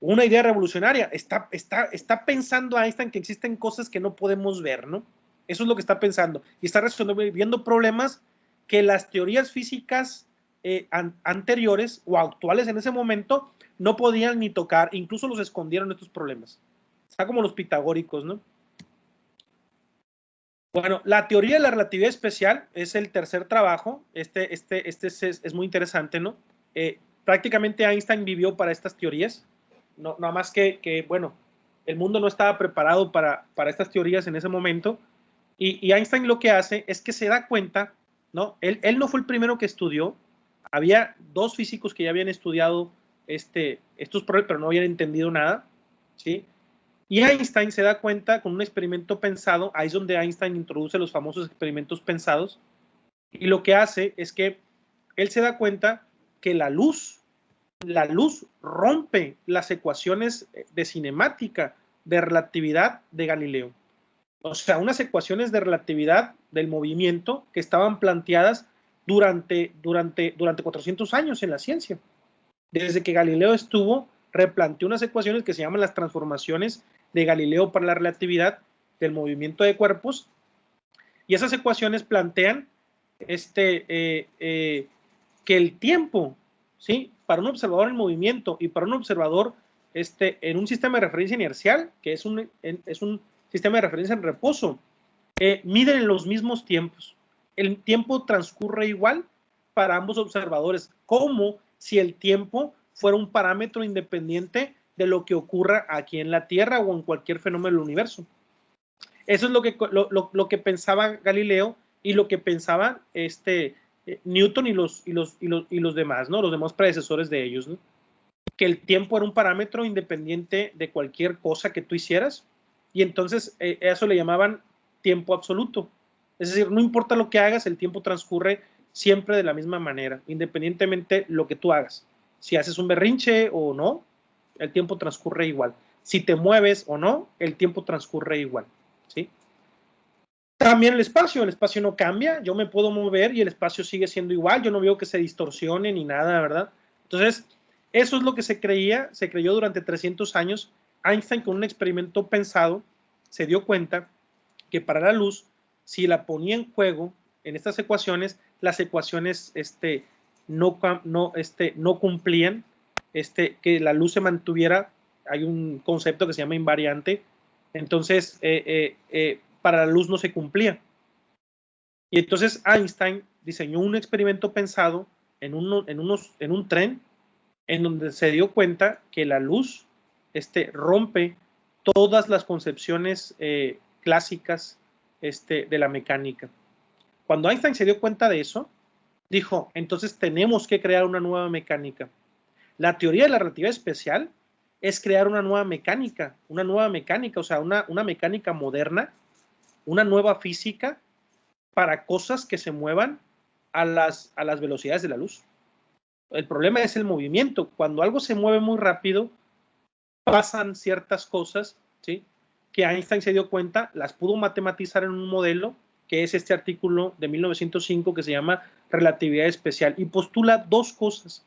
Una idea revolucionaria. Está pensando Einstein que existen cosas que no podemos ver, ¿no? Eso es lo que está pensando. Y está resolviendo problemas que las teorías físicas anteriores o actuales en ese momento no podían ni tocar. Incluso los escondieron estos problemas. Está como los pitagóricos, ¿no? Bueno, la teoría de la relatividad especial es el tercer trabajo. Este es muy interesante, ¿no? Prácticamente Einstein vivió para estas teorías. No, nada más que, bueno, el mundo no estaba preparado para estas teorías en ese momento. Y Einstein lo que hace es que se da cuenta, ¿no? Él no fue el primero que estudió. Había dos físicos que ya habían estudiado estos problemas, pero no habían entendido nada, ¿sí? Y Einstein se da cuenta con un experimento pensado, ahí es donde Einstein introduce los famosos experimentos pensados, y lo que hace es que él se da cuenta que la luz rompe las ecuaciones de cinemática de relatividad de Galileo. O sea, unas ecuaciones de relatividad del movimiento que estaban planteadas durante 400 años en la ciencia. Desde que Galileo estuvo, replanteó unas ecuaciones que se llaman las transformaciones de Galileo para la relatividad del movimiento de cuerpos, y esas ecuaciones plantean que el tiempo, ¿sí? Para un observador en movimiento y para un observador en un sistema de referencia inercial, que es un sistema de referencia en reposo, miden los mismos tiempos. El tiempo transcurre igual para ambos observadores, como si el tiempo fuera un parámetro independiente de lo que ocurra aquí en la Tierra o en cualquier fenómeno del universo. Eso es lo que pensaba Galileo y lo que pensaban Newton y los demás, ¿no? Los demás predecesores de ellos, ¿no? Que el tiempo era un parámetro independiente de cualquier cosa que tú hicieras, y entonces eso le llamaban tiempo absoluto. Es decir, no importa lo que hagas, el tiempo transcurre siempre de la misma manera, independientemente lo que tú hagas. Si haces un berrinche o no, el tiempo transcurre igual. Si te mueves o no, el tiempo transcurre igual, ¿sí? También el espacio no cambia, yo me puedo mover y el espacio sigue siendo igual, yo no veo que se distorsione ni nada, ¿verdad? Entonces, eso es lo que se creyó durante 300 años. Einstein, con un experimento pensado, se dio cuenta que para la luz, si la ponía en juego en estas ecuaciones, las ecuaciones no cumplían, que la luz se mantuviera. Hay un concepto que se llama invariante. Entonces, para la luz no se cumplía. Y entonces Einstein diseñó un experimento pensado en un tren, en donde se dio cuenta que la luz rompe todas las concepciones clásicas de la mecánica. Cuando Einstein se dio cuenta de eso, dijo, entonces tenemos que crear una nueva mecánica. La teoría de la relatividad especial es crear una nueva mecánica, o sea, una mecánica moderna, una nueva física para cosas que se muevan a las velocidades de la luz. El problema es el movimiento. Cuando algo se mueve muy rápido, pasan ciertas cosas, ¿sí?, que Einstein se dio cuenta, las pudo matematizar en un modelo, que es este artículo de 1905 que se llama relatividad especial, y postula dos cosas.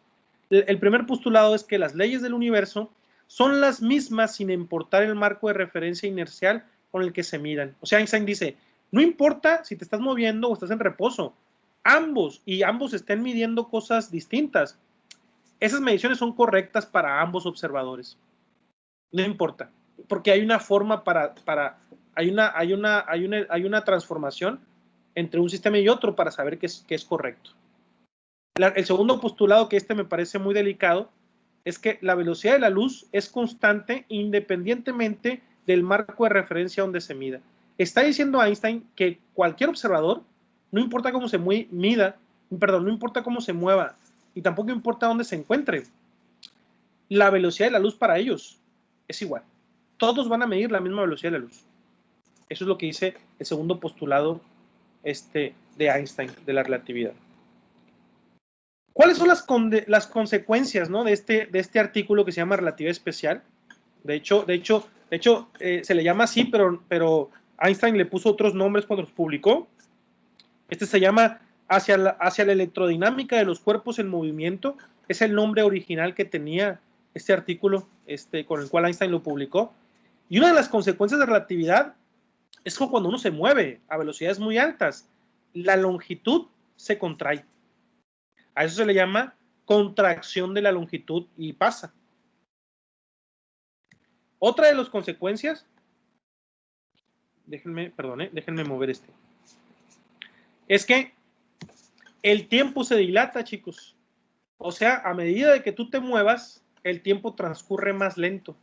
El primer postulado es que las leyes del universo son las mismas sin importar el marco de referencia inercial con el que se midan. O sea, Einstein dice, no importa si te estás moviendo o estás en reposo, ambos estén midiendo cosas distintas. Esas mediciones son correctas para ambos observadores. No importa, porque hay una forma hay una transformación entre un sistema y otro para saber que es correcto. El segundo postulado, que me parece muy delicado, es que la velocidad de la luz es constante independientemente del marco de referencia donde se mida. Está diciendo Einstein que cualquier observador, no importa cómo se no importa cómo se mueva, y tampoco importa dónde se encuentre, la velocidad de la luz para ellos es igual. Todos van a medir la misma velocidad de la luz. Eso es lo que dice el segundo postulado de Einstein, de la relatividad. ¿Cuáles son las consecuencias, ¿no?, de este artículo que se llama relatividad especial? De hecho, se le llama así, pero Einstein le puso otros nombres cuando los publicó. Se llama hacia la electrodinámica de los cuerpos en movimiento. Es el nombre original que tenía este artículo con el cual Einstein lo publicó. Y una de las consecuencias de relatividad es que cuando uno se mueve a velocidades muy altas, la longitud se contrae. A eso se le llama contracción de la longitud y pasa. Otra de las consecuencias, déjenme mover es que el tiempo se dilata, chicos. O sea, a medida de que tú te muevas, el tiempo transcurre más lento.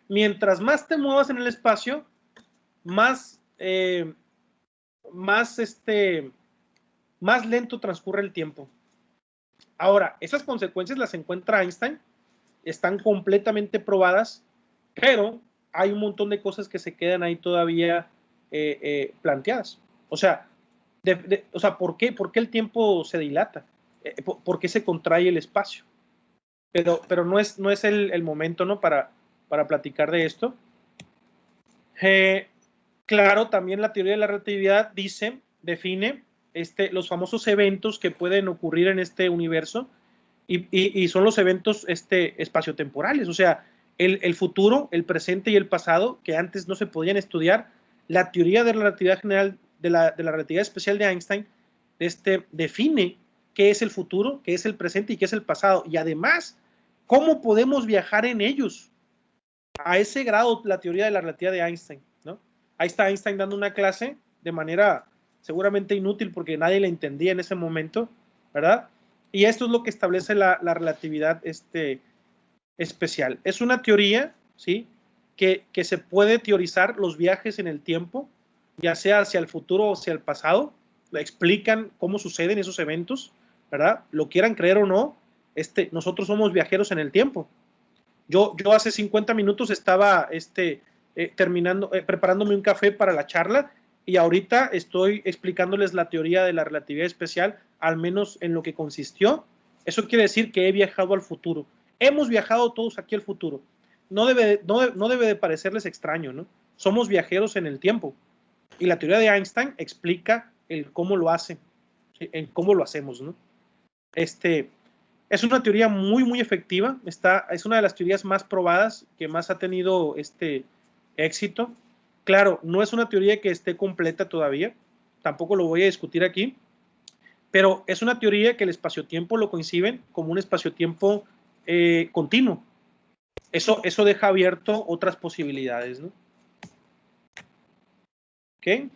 Mientras más te muevas en el espacio, más lento transcurre el tiempo. Ahora, esas consecuencias las encuentra Einstein, están completamente probadas, pero hay un montón de cosas que se quedan ahí todavía planteadas. O sea, ¿por qué el tiempo se dilata? ¿Por qué se contrae el espacio? Pero no es el momento, ¿no?, para platicar de esto. Claro, también la teoría de la relatividad define los famosos eventos que pueden ocurrir en este universo, y son los eventos espaciotemporales, o sea, el futuro, el presente y el pasado, que antes no se podían estudiar. La teoría de la relatividad general, de la relatividad especial de Einstein, define qué es el futuro, qué es el presente y qué es el pasado, y además, cómo podemos viajar en ellos. A ese grado, la teoría de la relatividad de Einstein, ¿no? Ahí está Einstein dando una clase de manera seguramente inútil porque nadie la entendía en ese momento, ¿verdad? Y esto es lo que establece la relatividad especial. Es una teoría, ¿sí?, que se puede teorizar los viajes en el tiempo, ya sea hacia el futuro o hacia el pasado. Explican cómo suceden esos eventos, ¿verdad? Lo quieran creer o no, nosotros somos viajeros en el tiempo. Yo hace 50 minutos estaba preparándome un café para la charla, y ahorita estoy explicándoles la teoría de la relatividad especial, al menos en lo que consistió. Eso quiere decir que he viajado al futuro. Hemos viajado todos aquí al futuro. No debe de parecerles extraño, ¿no? Somos viajeros en el tiempo. Y la teoría de Einstein explica el cómo lo hace, en cómo lo hacemos, ¿no? Es una teoría muy, muy efectiva. Es una de las teorías más probadas, que más ha tenido éxito. Claro, no es una teoría que esté completa todavía, tampoco lo voy a discutir aquí, pero es una teoría que el espacio-tiempo lo conciben como un espacio-tiempo continuo. Eso deja abierto otras posibilidades, ¿no? ¿Ok?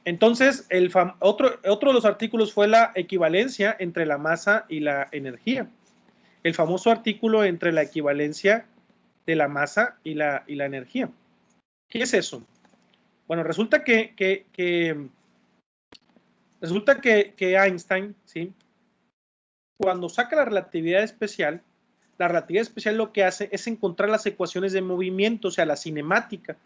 Entonces, otro de los artículos fue la equivalencia entre la masa y la energía. El famoso artículo entre la equivalencia de la masa y la energía. ¿Qué es eso? Bueno, resulta que Einstein, ¿sí?, cuando saca la relatividad especial lo que hace es encontrar las ecuaciones de movimiento, o sea, la cinemática.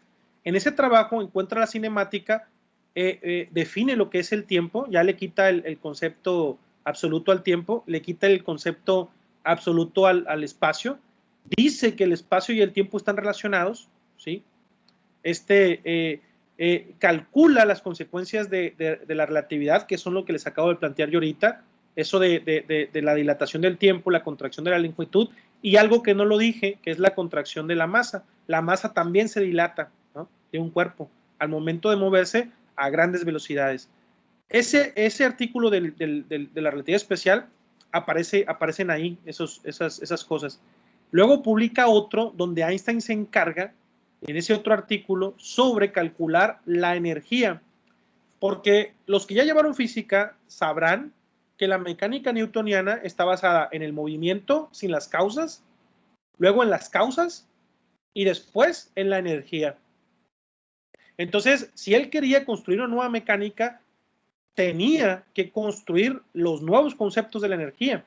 En ese trabajo encuentra la cinemática, define lo que es el tiempo, ya le quita el concepto absoluto al tiempo, le quita el concepto absoluto al espacio. Dice que el espacio y el tiempo están relacionados, ¿sí? Calcula las consecuencias de la relatividad, que son lo que les acabo de plantear yo ahorita, eso de la dilatación del tiempo, la contracción de la longitud, y algo que no lo dije, que es la contracción de la masa. La masa también se dilata, ¿no?, de un cuerpo al momento de moverse a grandes velocidades. Ese artículo de la relatividad especial aparecen ahí esas cosas. Luego publica otro donde Einstein se encarga, en ese otro artículo, sobre calcular la energía, porque los que ya llevaron física sabrán que la mecánica newtoniana está basada en el movimiento sin las causas, luego en las causas y después en la energía. Entonces, si él quería construir una nueva mecánica, tenía que construir los nuevos conceptos de la energía.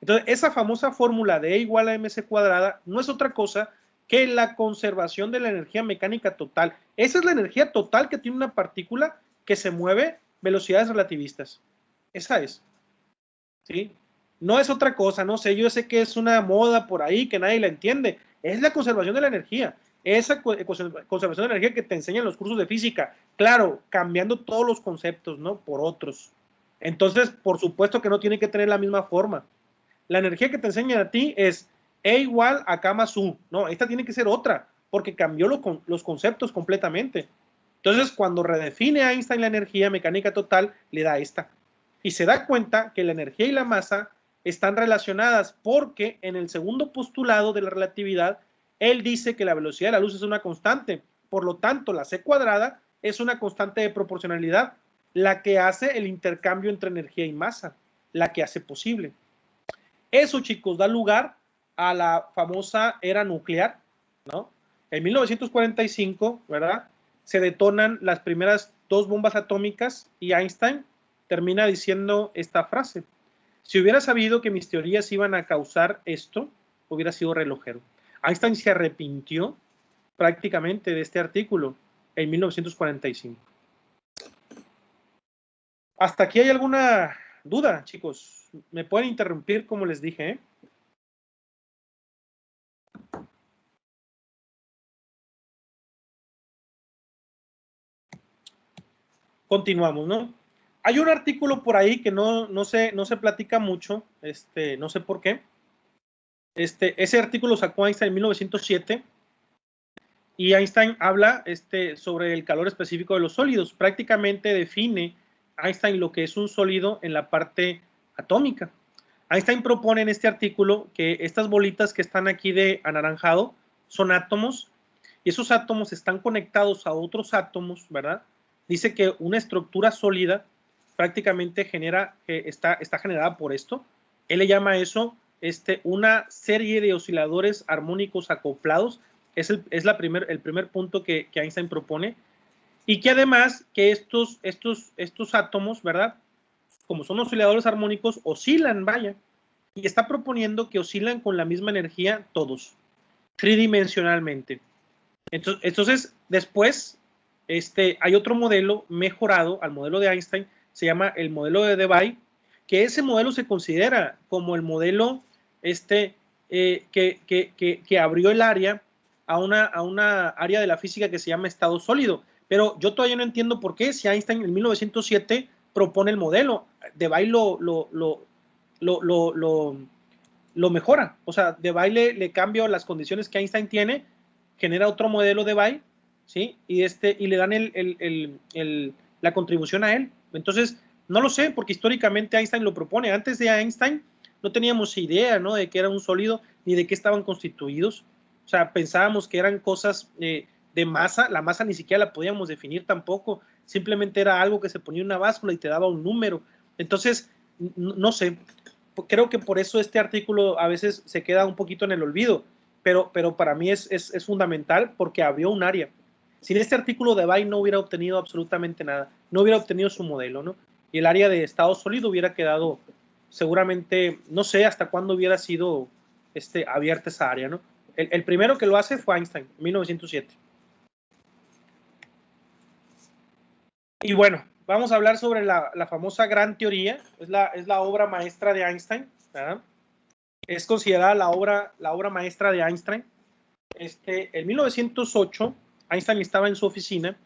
Entonces, esa famosa fórmula de E igual a mc cuadrada no es otra cosa que la conservación de la energía mecánica total. Esa es la energía total que tiene una partícula que se mueve velocidades relativistas. Esa es. ¿Sí? No es otra cosa, no sé, yo sé que es una moda por ahí que nadie la entiende. Es la conservación de la energía. Esa conservación de energía que te enseñan los cursos de física. Claro, cambiando todos los conceptos, ¿no?, por otros. Entonces, por supuesto que no tiene que tener la misma forma. La energía que te enseñan a ti es E igual a K más U. No, esta tiene que ser otra, porque cambió los conceptos completamente. Entonces, cuando redefine Einstein la energía mecánica total, le da esta. Y se da cuenta que la energía y la masa están relacionadas porque en el segundo postulado de la relatividad, él dice que la velocidad de la luz es una constante. Por lo tanto, la C cuadrada es una constante de proporcionalidad, la que hace el intercambio entre energía y masa, la que hace posible. Eso, chicos, da lugar a la famosa era nuclear, ¿no? En 1945, ¿verdad?, se detonan las primeras 2 bombas atómicas y Einstein termina diciendo esta frase: si hubiera sabido que mis teorías iban a causar esto, hubiera sido relojero. Einstein se arrepintió prácticamente de este artículo en 1945. ¿Hasta aquí hay alguna duda, chicos? Me pueden interrumpir, como les dije, ¿eh? Continuamos, ¿no? Hay un artículo por ahí que no se platica mucho, no sé por qué. Ese artículo sacó Einstein en 1907 y Einstein habla sobre el calor específico de los sólidos. Prácticamente define Einstein lo que es un sólido en la parte atómica. Einstein propone en este artículo que estas bolitas que están aquí de anaranjado son átomos y esos átomos están conectados a otros átomos, ¿verdad? Dice que una estructura sólida prácticamente está generada por esto. Él le llama eso una serie de osciladores armónicos acoplados. Es el primer punto que Einstein propone. Y que además que estos átomos, ¿verdad?, como son osciladores armónicos, oscilan, vaya. Y está proponiendo que oscilan con la misma energía todos, tridimensionalmente. Entonces después, hay otro modelo mejorado al modelo de Einstein, se llama el modelo de Debye, que ese modelo se considera como el modelo que abrió el área a una área de la física que se llama estado sólido. Pero yo todavía no entiendo por qué, si Einstein en 1907 propone el modelo, Debye lo mejora. O sea, Debye le cambia las condiciones que Einstein tiene, genera otro modelo Debye, ¿sí? Y le dan la contribución a él. Entonces, no lo sé, porque históricamente Einstein lo propone. Antes de Einstein no teníamos idea, ¿no?, de qué era un sólido ni de qué estaban constituidos. O sea, pensábamos que eran cosas de masa. La masa ni siquiera la podíamos definir tampoco. Simplemente era algo que se ponía en una báscula y te daba un número. Entonces, no sé. Creo que por eso este artículo a veces se queda un poquito en el olvido, pero para mí es fundamental porque abrió un área. Sin este artículo, Debye no hubiera obtenido absolutamente nada, no hubiera obtenido su modelo, ¿no? Y el área de estado sólido hubiera quedado seguramente, no sé hasta cuándo hubiera sido abierta esa área, ¿no? El primero que lo hace fue Einstein, en 1907. Y bueno, vamos a hablar sobre la famosa gran teoría, es la obra maestra de Einstein, ¿verdad? Es considerada la obra maestra de Einstein. En 1908, Einstein estaba en su oficina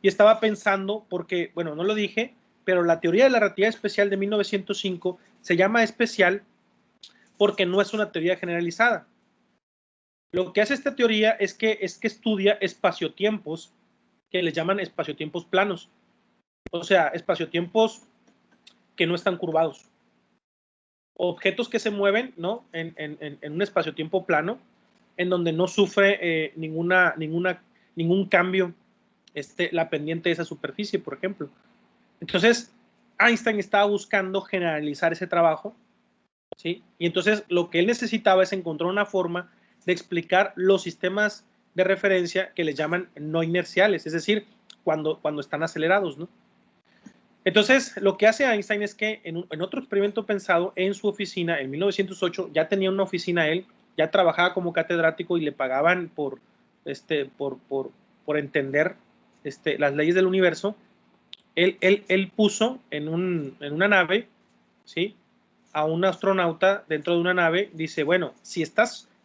y estaba pensando, porque, bueno, no lo dije, pero la teoría de la relatividad especial de 1905 se llama especial porque no es una teoría generalizada. Lo que hace esta teoría es que estudia espaciotiempos que les llaman espaciotiempos planos. O sea, espaciotiempos que no están curvados. Objetos que se mueven, ¿no? En un espacio-tiempo plano, en donde no sufre ningún cambio la pendiente de esa superficie, por ejemplo. Entonces, Einstein estaba buscando generalizar ese trabajo, ¿sí? Y entonces lo que él necesitaba es encontrar una forma de explicar los sistemas de referencia que les llaman no inerciales, es decir, cuando están acelerados, ¿no? Entonces, lo que hace Einstein es que en otro experimento pensado en su oficina, en 1908, ya tenía una oficina él, ya trabajaba como catedrático y le pagaban por entender las leyes del universo. Él puso en una nave, ¿sí?, a un astronauta dentro de una nave. Dice, bueno, si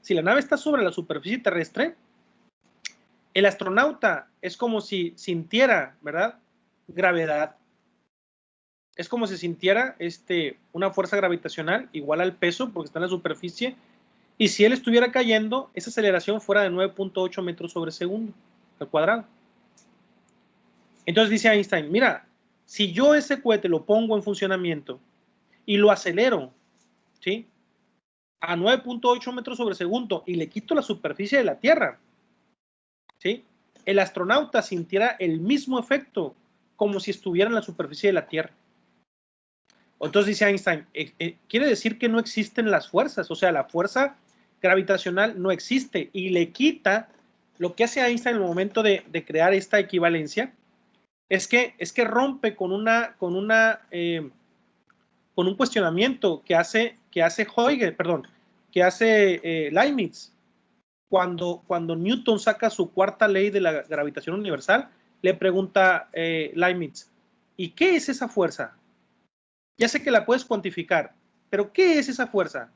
la nave está sobre la superficie terrestre, el astronauta es como si sintiera, ¿verdad?, gravedad. Es como si sintiera una fuerza gravitacional igual al peso porque está en la superficie, y si él estuviera cayendo, esa aceleración fuera de 9.8 metros sobre segundo al cuadrado. Entonces dice Einstein, mira, si yo ese cohete lo pongo en funcionamiento y lo acelero, ¿sí?, a 9.8 metros sobre segundo y le quito la superficie de la Tierra, ¿sí?, el astronauta sintiera el mismo efecto como si estuviera en la superficie de la Tierra. Entonces dice Einstein, quiere decir que no existen las fuerzas, o sea, la fuerza gravitacional no existe, y le quita. Lo que hace Einstein en el momento de crear esta equivalencia es que rompe con un cuestionamiento que hace Leibniz. Cuando Newton saca su cuarta ley de la gravitación universal, le pregunta Leibniz, ¿y qué es esa fuerza? Ya sé que la puedes cuantificar, pero ¿qué es esa fuerza?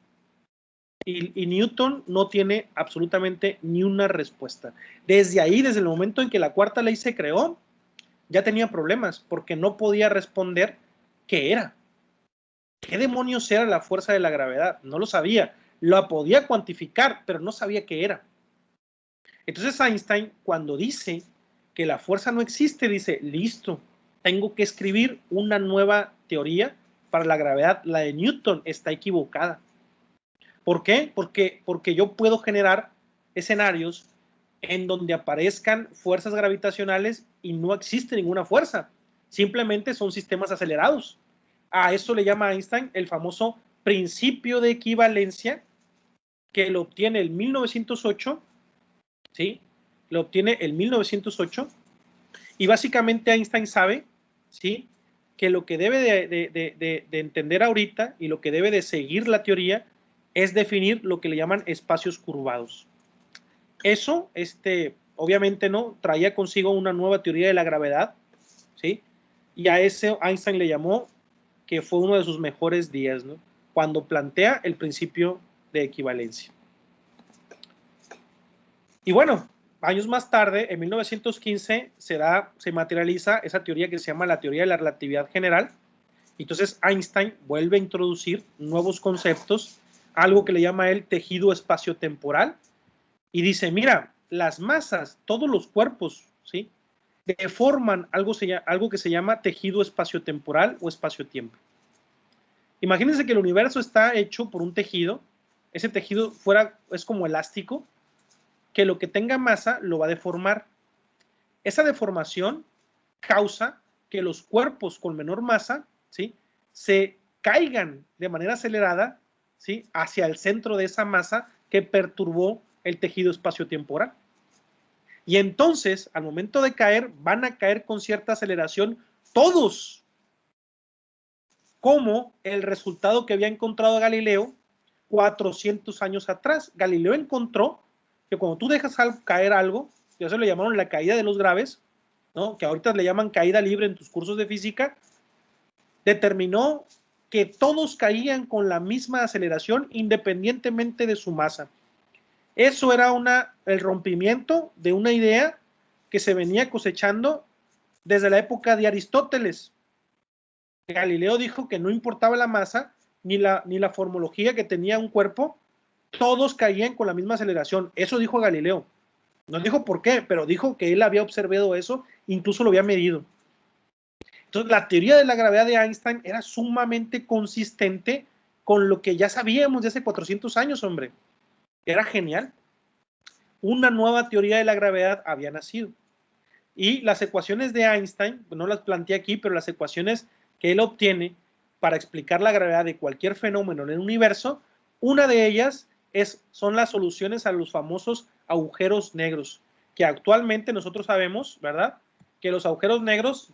Y Newton no tiene absolutamente ni una respuesta. Desde ahí, desde el momento en que la cuarta ley se creó, ya tenía problemas porque no podía responder qué era. ¿Qué demonios era la fuerza de la gravedad? No lo sabía. La podía cuantificar, pero no sabía qué era. Entonces Einstein, cuando dice que la fuerza no existe, dice, listo, tengo que escribir una nueva teoría para la gravedad. La de Newton está equivocada. ¿Por qué? Porque yo puedo generar escenarios en donde aparezcan fuerzas gravitacionales y no existe ninguna fuerza. Simplemente son sistemas acelerados. A eso le llama Einstein el famoso principio de equivalencia, que lo obtiene en 1908, ¿sí? Lo obtiene en 1908, y básicamente Einstein sabe, ¿sí?, que lo que debe de entender ahorita y lo que debe de seguir la teoría es definir lo que le llaman espacios curvados. Eso, obviamente, ¿no?, traía consigo una nueva teoría de la gravedad, ¿sí? Y a ese Einstein le llamó que fue uno de sus mejores días, ¿no?, cuando plantea el principio de equivalencia. Y bueno, años más tarde, en 1915, se materializa esa teoría que se llama la teoría de la relatividad general. Entonces Einstein vuelve a introducir nuevos conceptos, algo que le llama el tejido espaciotemporal, y dice, mira, las masas, todos los cuerpos, ¿sí?, deforman algo que se llama tejido espaciotemporal o espacio-tiempo. Imagínense que el universo está hecho por un tejido, ese tejido es como elástico, que lo que tenga masa lo va a deformar. Esa deformación causa que los cuerpos con menor masa, ¿sí?, se caigan de manera acelerada, ¿sí?, hacia el centro de esa masa que perturbó el tejido espaciotemporal. Y entonces, al momento de caer, van a caer con cierta aceleración todos, como el resultado que había encontrado Galileo 400 años atrás. Galileo encontró que cuando tú dejas caer algo, que eso le llamaron la caída de los graves, ¿no?, que ahorita le llaman caída libre en tus cursos de física, determinó que todos caían con la misma aceleración independientemente de su masa. Eso era el rompimiento de una idea que se venía cosechando desde la época de Aristóteles. Galileo dijo que no importaba la masa ni la formología que tenía un cuerpo, todos caían con la misma aceleración. Eso dijo Galileo. No dijo por qué, pero dijo que él había observado eso, incluso lo había medido. Entonces, la teoría de la gravedad de Einstein era sumamente consistente con lo que ya sabíamos de hace 400 años, hombre. Era genial. Una nueva teoría de la gravedad había nacido. Y las ecuaciones de Einstein, no las planteé aquí, pero las ecuaciones que él obtiene para explicar la gravedad de cualquier fenómeno en el universo, una de ellas son las soluciones a los famosos agujeros negros, que actualmente nosotros sabemos, ¿verdad?, que los agujeros negros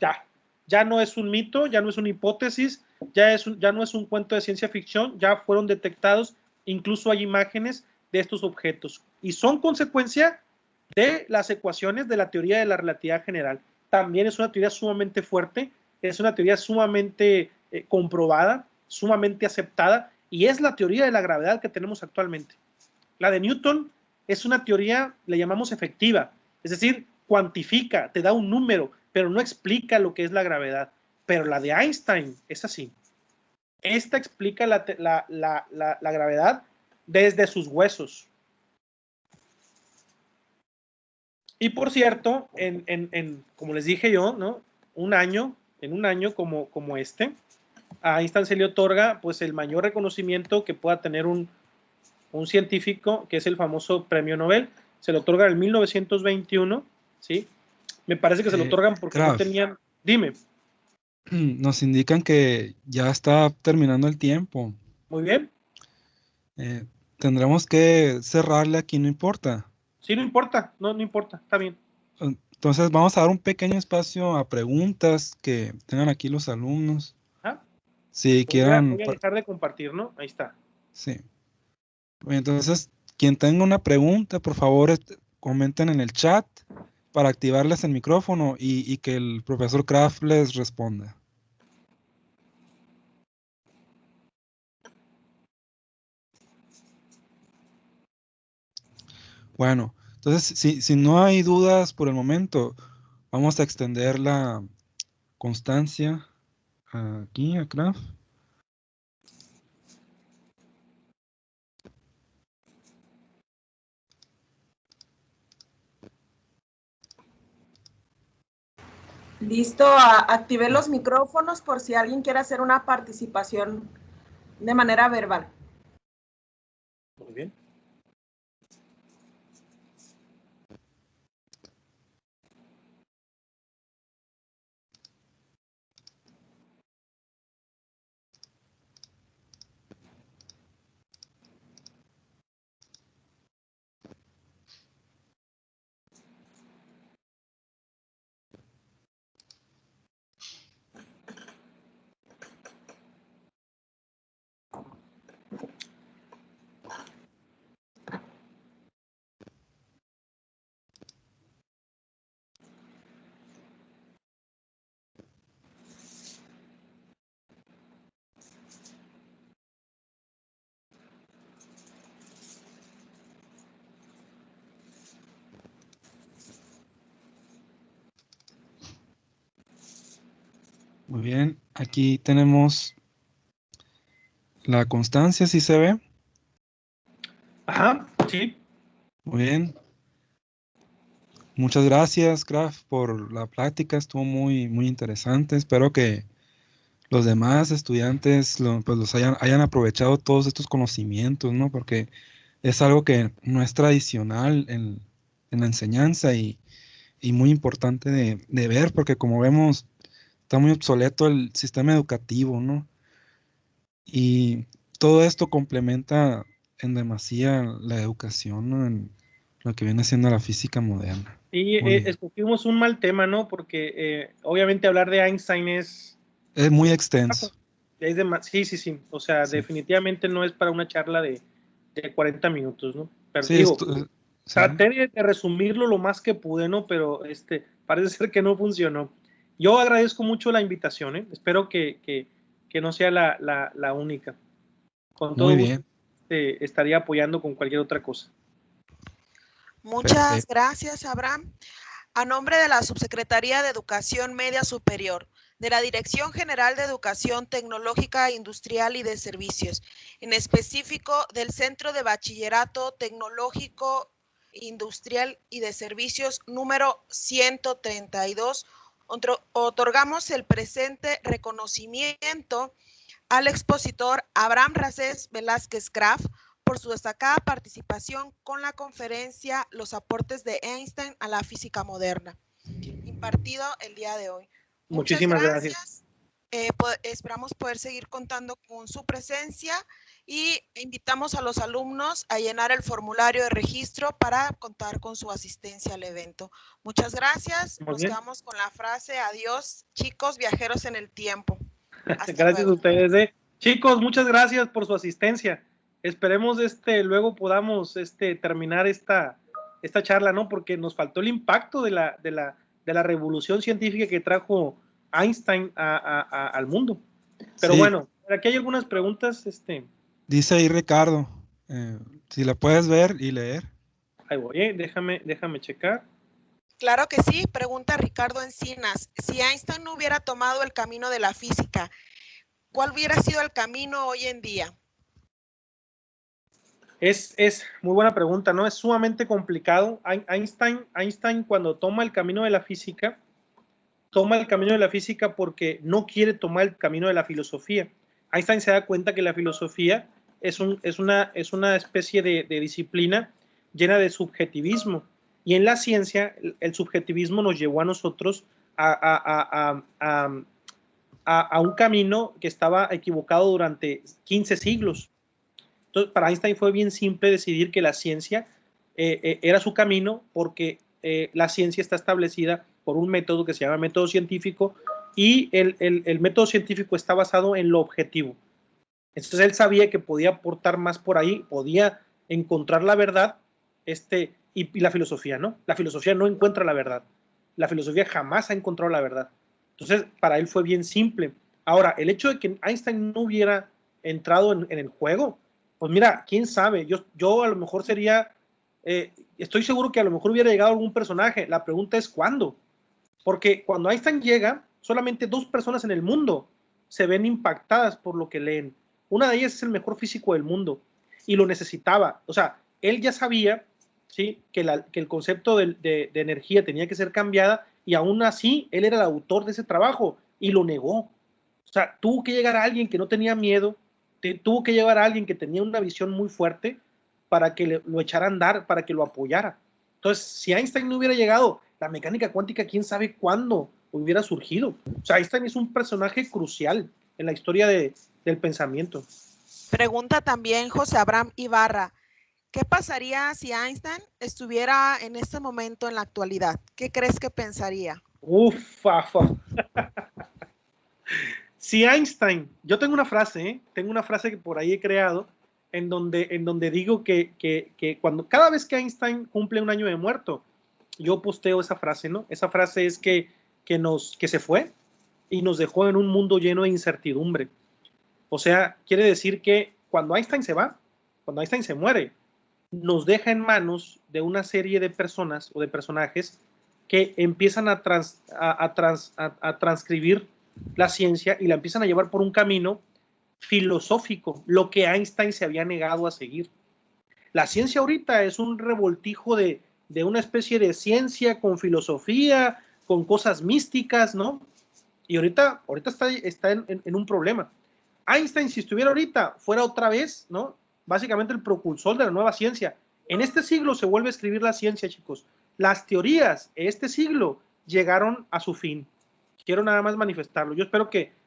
ya no es un mito, ya no es una hipótesis, ya no es un cuento de ciencia ficción, ya fueron detectados, incluso hay imágenes de estos objetos, y son consecuencia de las ecuaciones de la teoría de la relatividad general. También es una teoría sumamente fuerte, es una teoría sumamente comprobada, sumamente aceptada, y es la teoría de la gravedad que tenemos actualmente. La de Newton es una teoría, le llamamos efectiva, es decir, cuantifica, te da un número, pero no explica lo que es la gravedad. Pero la de Einstein es así. Esta explica la gravedad desde sus huesos. Y por cierto, como les dije yo, ¿no?, en un año como este, a Einstein se le otorga pues el mayor reconocimiento que pueda tener un científico, que es el famoso premio Nobel. Se le otorga en 1921, ¿sí? Me parece que se lo otorgan porque Graf, no tenían... Dime. Nos indican que ya está terminando el tiempo. Muy bien. Tendremos que cerrarle aquí, no importa. Sí, no importa, no importa, está bien. Entonces vamos a dar un pequeño espacio a preguntas que tengan aquí los alumnos. ¿Ah? Si quieran... Voy a dejar de compartir, ¿no? Ahí está. Sí. Entonces, quien tenga una pregunta, por favor, comenten en el chat para activarles el micrófono y que el profesor Kraft les responda. Bueno, entonces, si no hay dudas por el momento, vamos a extender la constancia aquí a Kraft. Listo, activé los micrófonos por si alguien quiere hacer una participación de manera verbal. Muy bien. Muy bien, aquí tenemos la constancia, ¿sí se ve? Ajá, sí. Muy bien. Muchas gracias, Kraft, por la plática. Estuvo muy, muy interesante. Espero que los demás estudiantes pues los hayan aprovechado todos estos conocimientos, ¿no? Porque es algo que no es tradicional en la enseñanza y muy importante de ver, porque como vemos, está muy obsoleto el sistema educativo, ¿no? Y todo esto complementa en demasía la educación, ¿no?, en lo que viene siendo la física moderna. Y Muy bien. escogimos un mal tema, ¿no? Porque obviamente hablar de Einstein es muy extenso. Sí. O sea, Sí. definitivamente no es para una charla de 40 minutos, ¿no? Pero Sí, digo, sí. traté de resumirlo lo más que pude, ¿no? Pero parece ser que no funcionó. Yo agradezco mucho la invitación, ¿eh? Espero que que no sea la única. Con todo Muy gusto bien. estaría apoyando con cualquier otra cosa. Muchas Perfecto. gracias, Abraham. A nombre de la Subsecretaría de Educación Media Superior, de la Dirección General de Educación Tecnológica, Industrial y de Servicios, en específico del Centro de Bachillerato Tecnológico, Industrial y de Servicios número 132, otorgamos el presente reconocimiento al expositor Abraham Racés Velázquez Graf por su destacada participación con la conferencia Los aportes de Einstein a la física moderna, impartido el día de hoy. Muchas Muchísimas gracias. Esperamos poder seguir contando con su presencia y invitamos a los alumnos a llenar el formulario de registro para contar con su asistencia al evento. Muchas gracias. Nos quedamos con la frase: adiós, chicos viajeros en el tiempo. Hasta gracias luego. a ustedes. Chicos, muchas gracias por su asistencia. Esperemos luego podamos terminar esta charla, ¿no? Porque nos faltó el impacto de la revolución científica que trajo Einstein al mundo. Pero sí. bueno, aquí hay algunas preguntas. Dice ahí Ricardo, si la puedes ver y leer. Ahí voy, déjame checar. Claro que sí, pregunta Ricardo Encinas. Si Einstein no hubiera tomado el camino de la física, ¿cuál hubiera sido el camino hoy en día? Es muy buena pregunta, ¿no? Es sumamente complicado. Einstein cuando toma el camino de la física porque no quiere tomar el camino de la filosofía. Einstein se da cuenta que la filosofía es una especie de disciplina llena de subjetivismo. Y en la ciencia, el subjetivismo nos llevó a nosotros a un camino que estaba equivocado durante 15 siglos. Entonces, para Einstein fue bien simple decidir que la ciencia era su camino, porque la ciencia está establecida por un método que se llama método científico, y el método científico está basado en lo objetivo. Entonces él sabía que podía aportar más por ahí, podía encontrar la verdad, y la filosofía, ¿no? La filosofía no encuentra la verdad. La filosofía jamás ha encontrado la verdad. Entonces, para él fue bien simple. Ahora, el hecho de que Einstein no hubiera entrado en el juego, pues mira, quién sabe, yo a lo mejor sería, estoy seguro que a lo mejor hubiera llegado algún personaje. La pregunta es ¿cuándo? Porque cuando Einstein llega, solamente 2 personas en el mundo se ven impactadas por lo que leen. Una de ellas es el mejor físico del mundo y lo necesitaba. O sea, él ya sabía, ¿sí?, que el concepto de energía tenía que ser cambiada, y aún así él era el autor de ese trabajo y lo negó. O sea, tuvo que llegar a alguien que no tenía miedo, tuvo que llegar a alguien que tenía una visión muy fuerte para que lo echara a andar, para que lo apoyara. Entonces, si Einstein no hubiera llegado, la mecánica cuántica, quién sabe cuándo hubiera surgido. O sea, Einstein es un personaje crucial en la historia del pensamiento. Pregunta también José Abraham Ibarra. ¿Qué pasaría si Einstein estuviera en este momento en la actualidad? ¿Qué crees que pensaría? Si Einstein, yo tengo una frase que por ahí he creado, en donde digo que cada vez que Einstein cumple un año de muerto, yo posteo esa frase, ¿no? Esa frase es que se fue y nos dejó en un mundo lleno de incertidumbre. O sea, quiere decir que cuando Einstein se va, cuando Einstein se muere, nos deja en manos de una serie de personas o de personajes que empiezan a transcribir la ciencia y la empiezan a llevar por un camino filosófico, lo que Einstein se había negado a seguir. La ciencia ahorita es un revoltijo de una especie de ciencia con filosofía, con cosas místicas, ¿no? Y ahorita está en un problema. Einstein, si estuviera ahorita, fuera otra vez, ¿no?, básicamente el propulsor de la nueva ciencia. En este siglo se vuelve a escribir la ciencia, chicos. Las teorías de este siglo llegaron a su fin. Quiero nada más manifestarlo. Yo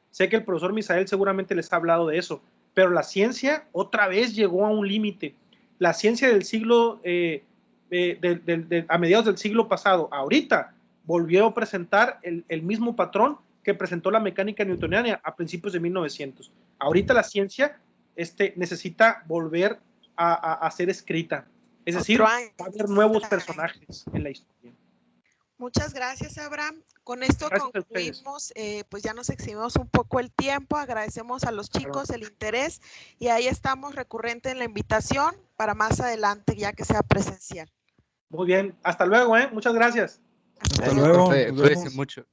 sé que el profesor Misael seguramente les ha hablado de eso, pero la ciencia otra vez llegó a un límite. La ciencia del siglo, a mediados del siglo pasado, ahorita, volvió a presentar el mismo patrón que presentó la mecánica newtoniana a principios de 1900. Ahorita la ciencia necesita volver a ser escrita. Es decir, va a haber nuevos personajes en la historia. Muchas gracias, Abraham. Con esto Gracias concluimos, pues ya nos excedimos un poco el tiempo. Agradecemos a los chicos el interés y ahí estamos recurrente en la invitación para más adelante, ya que sea presencial. Muy bien, hasta luego, muchas gracias. Hasta luego. Profe, Nos cuídese vemos. mucho.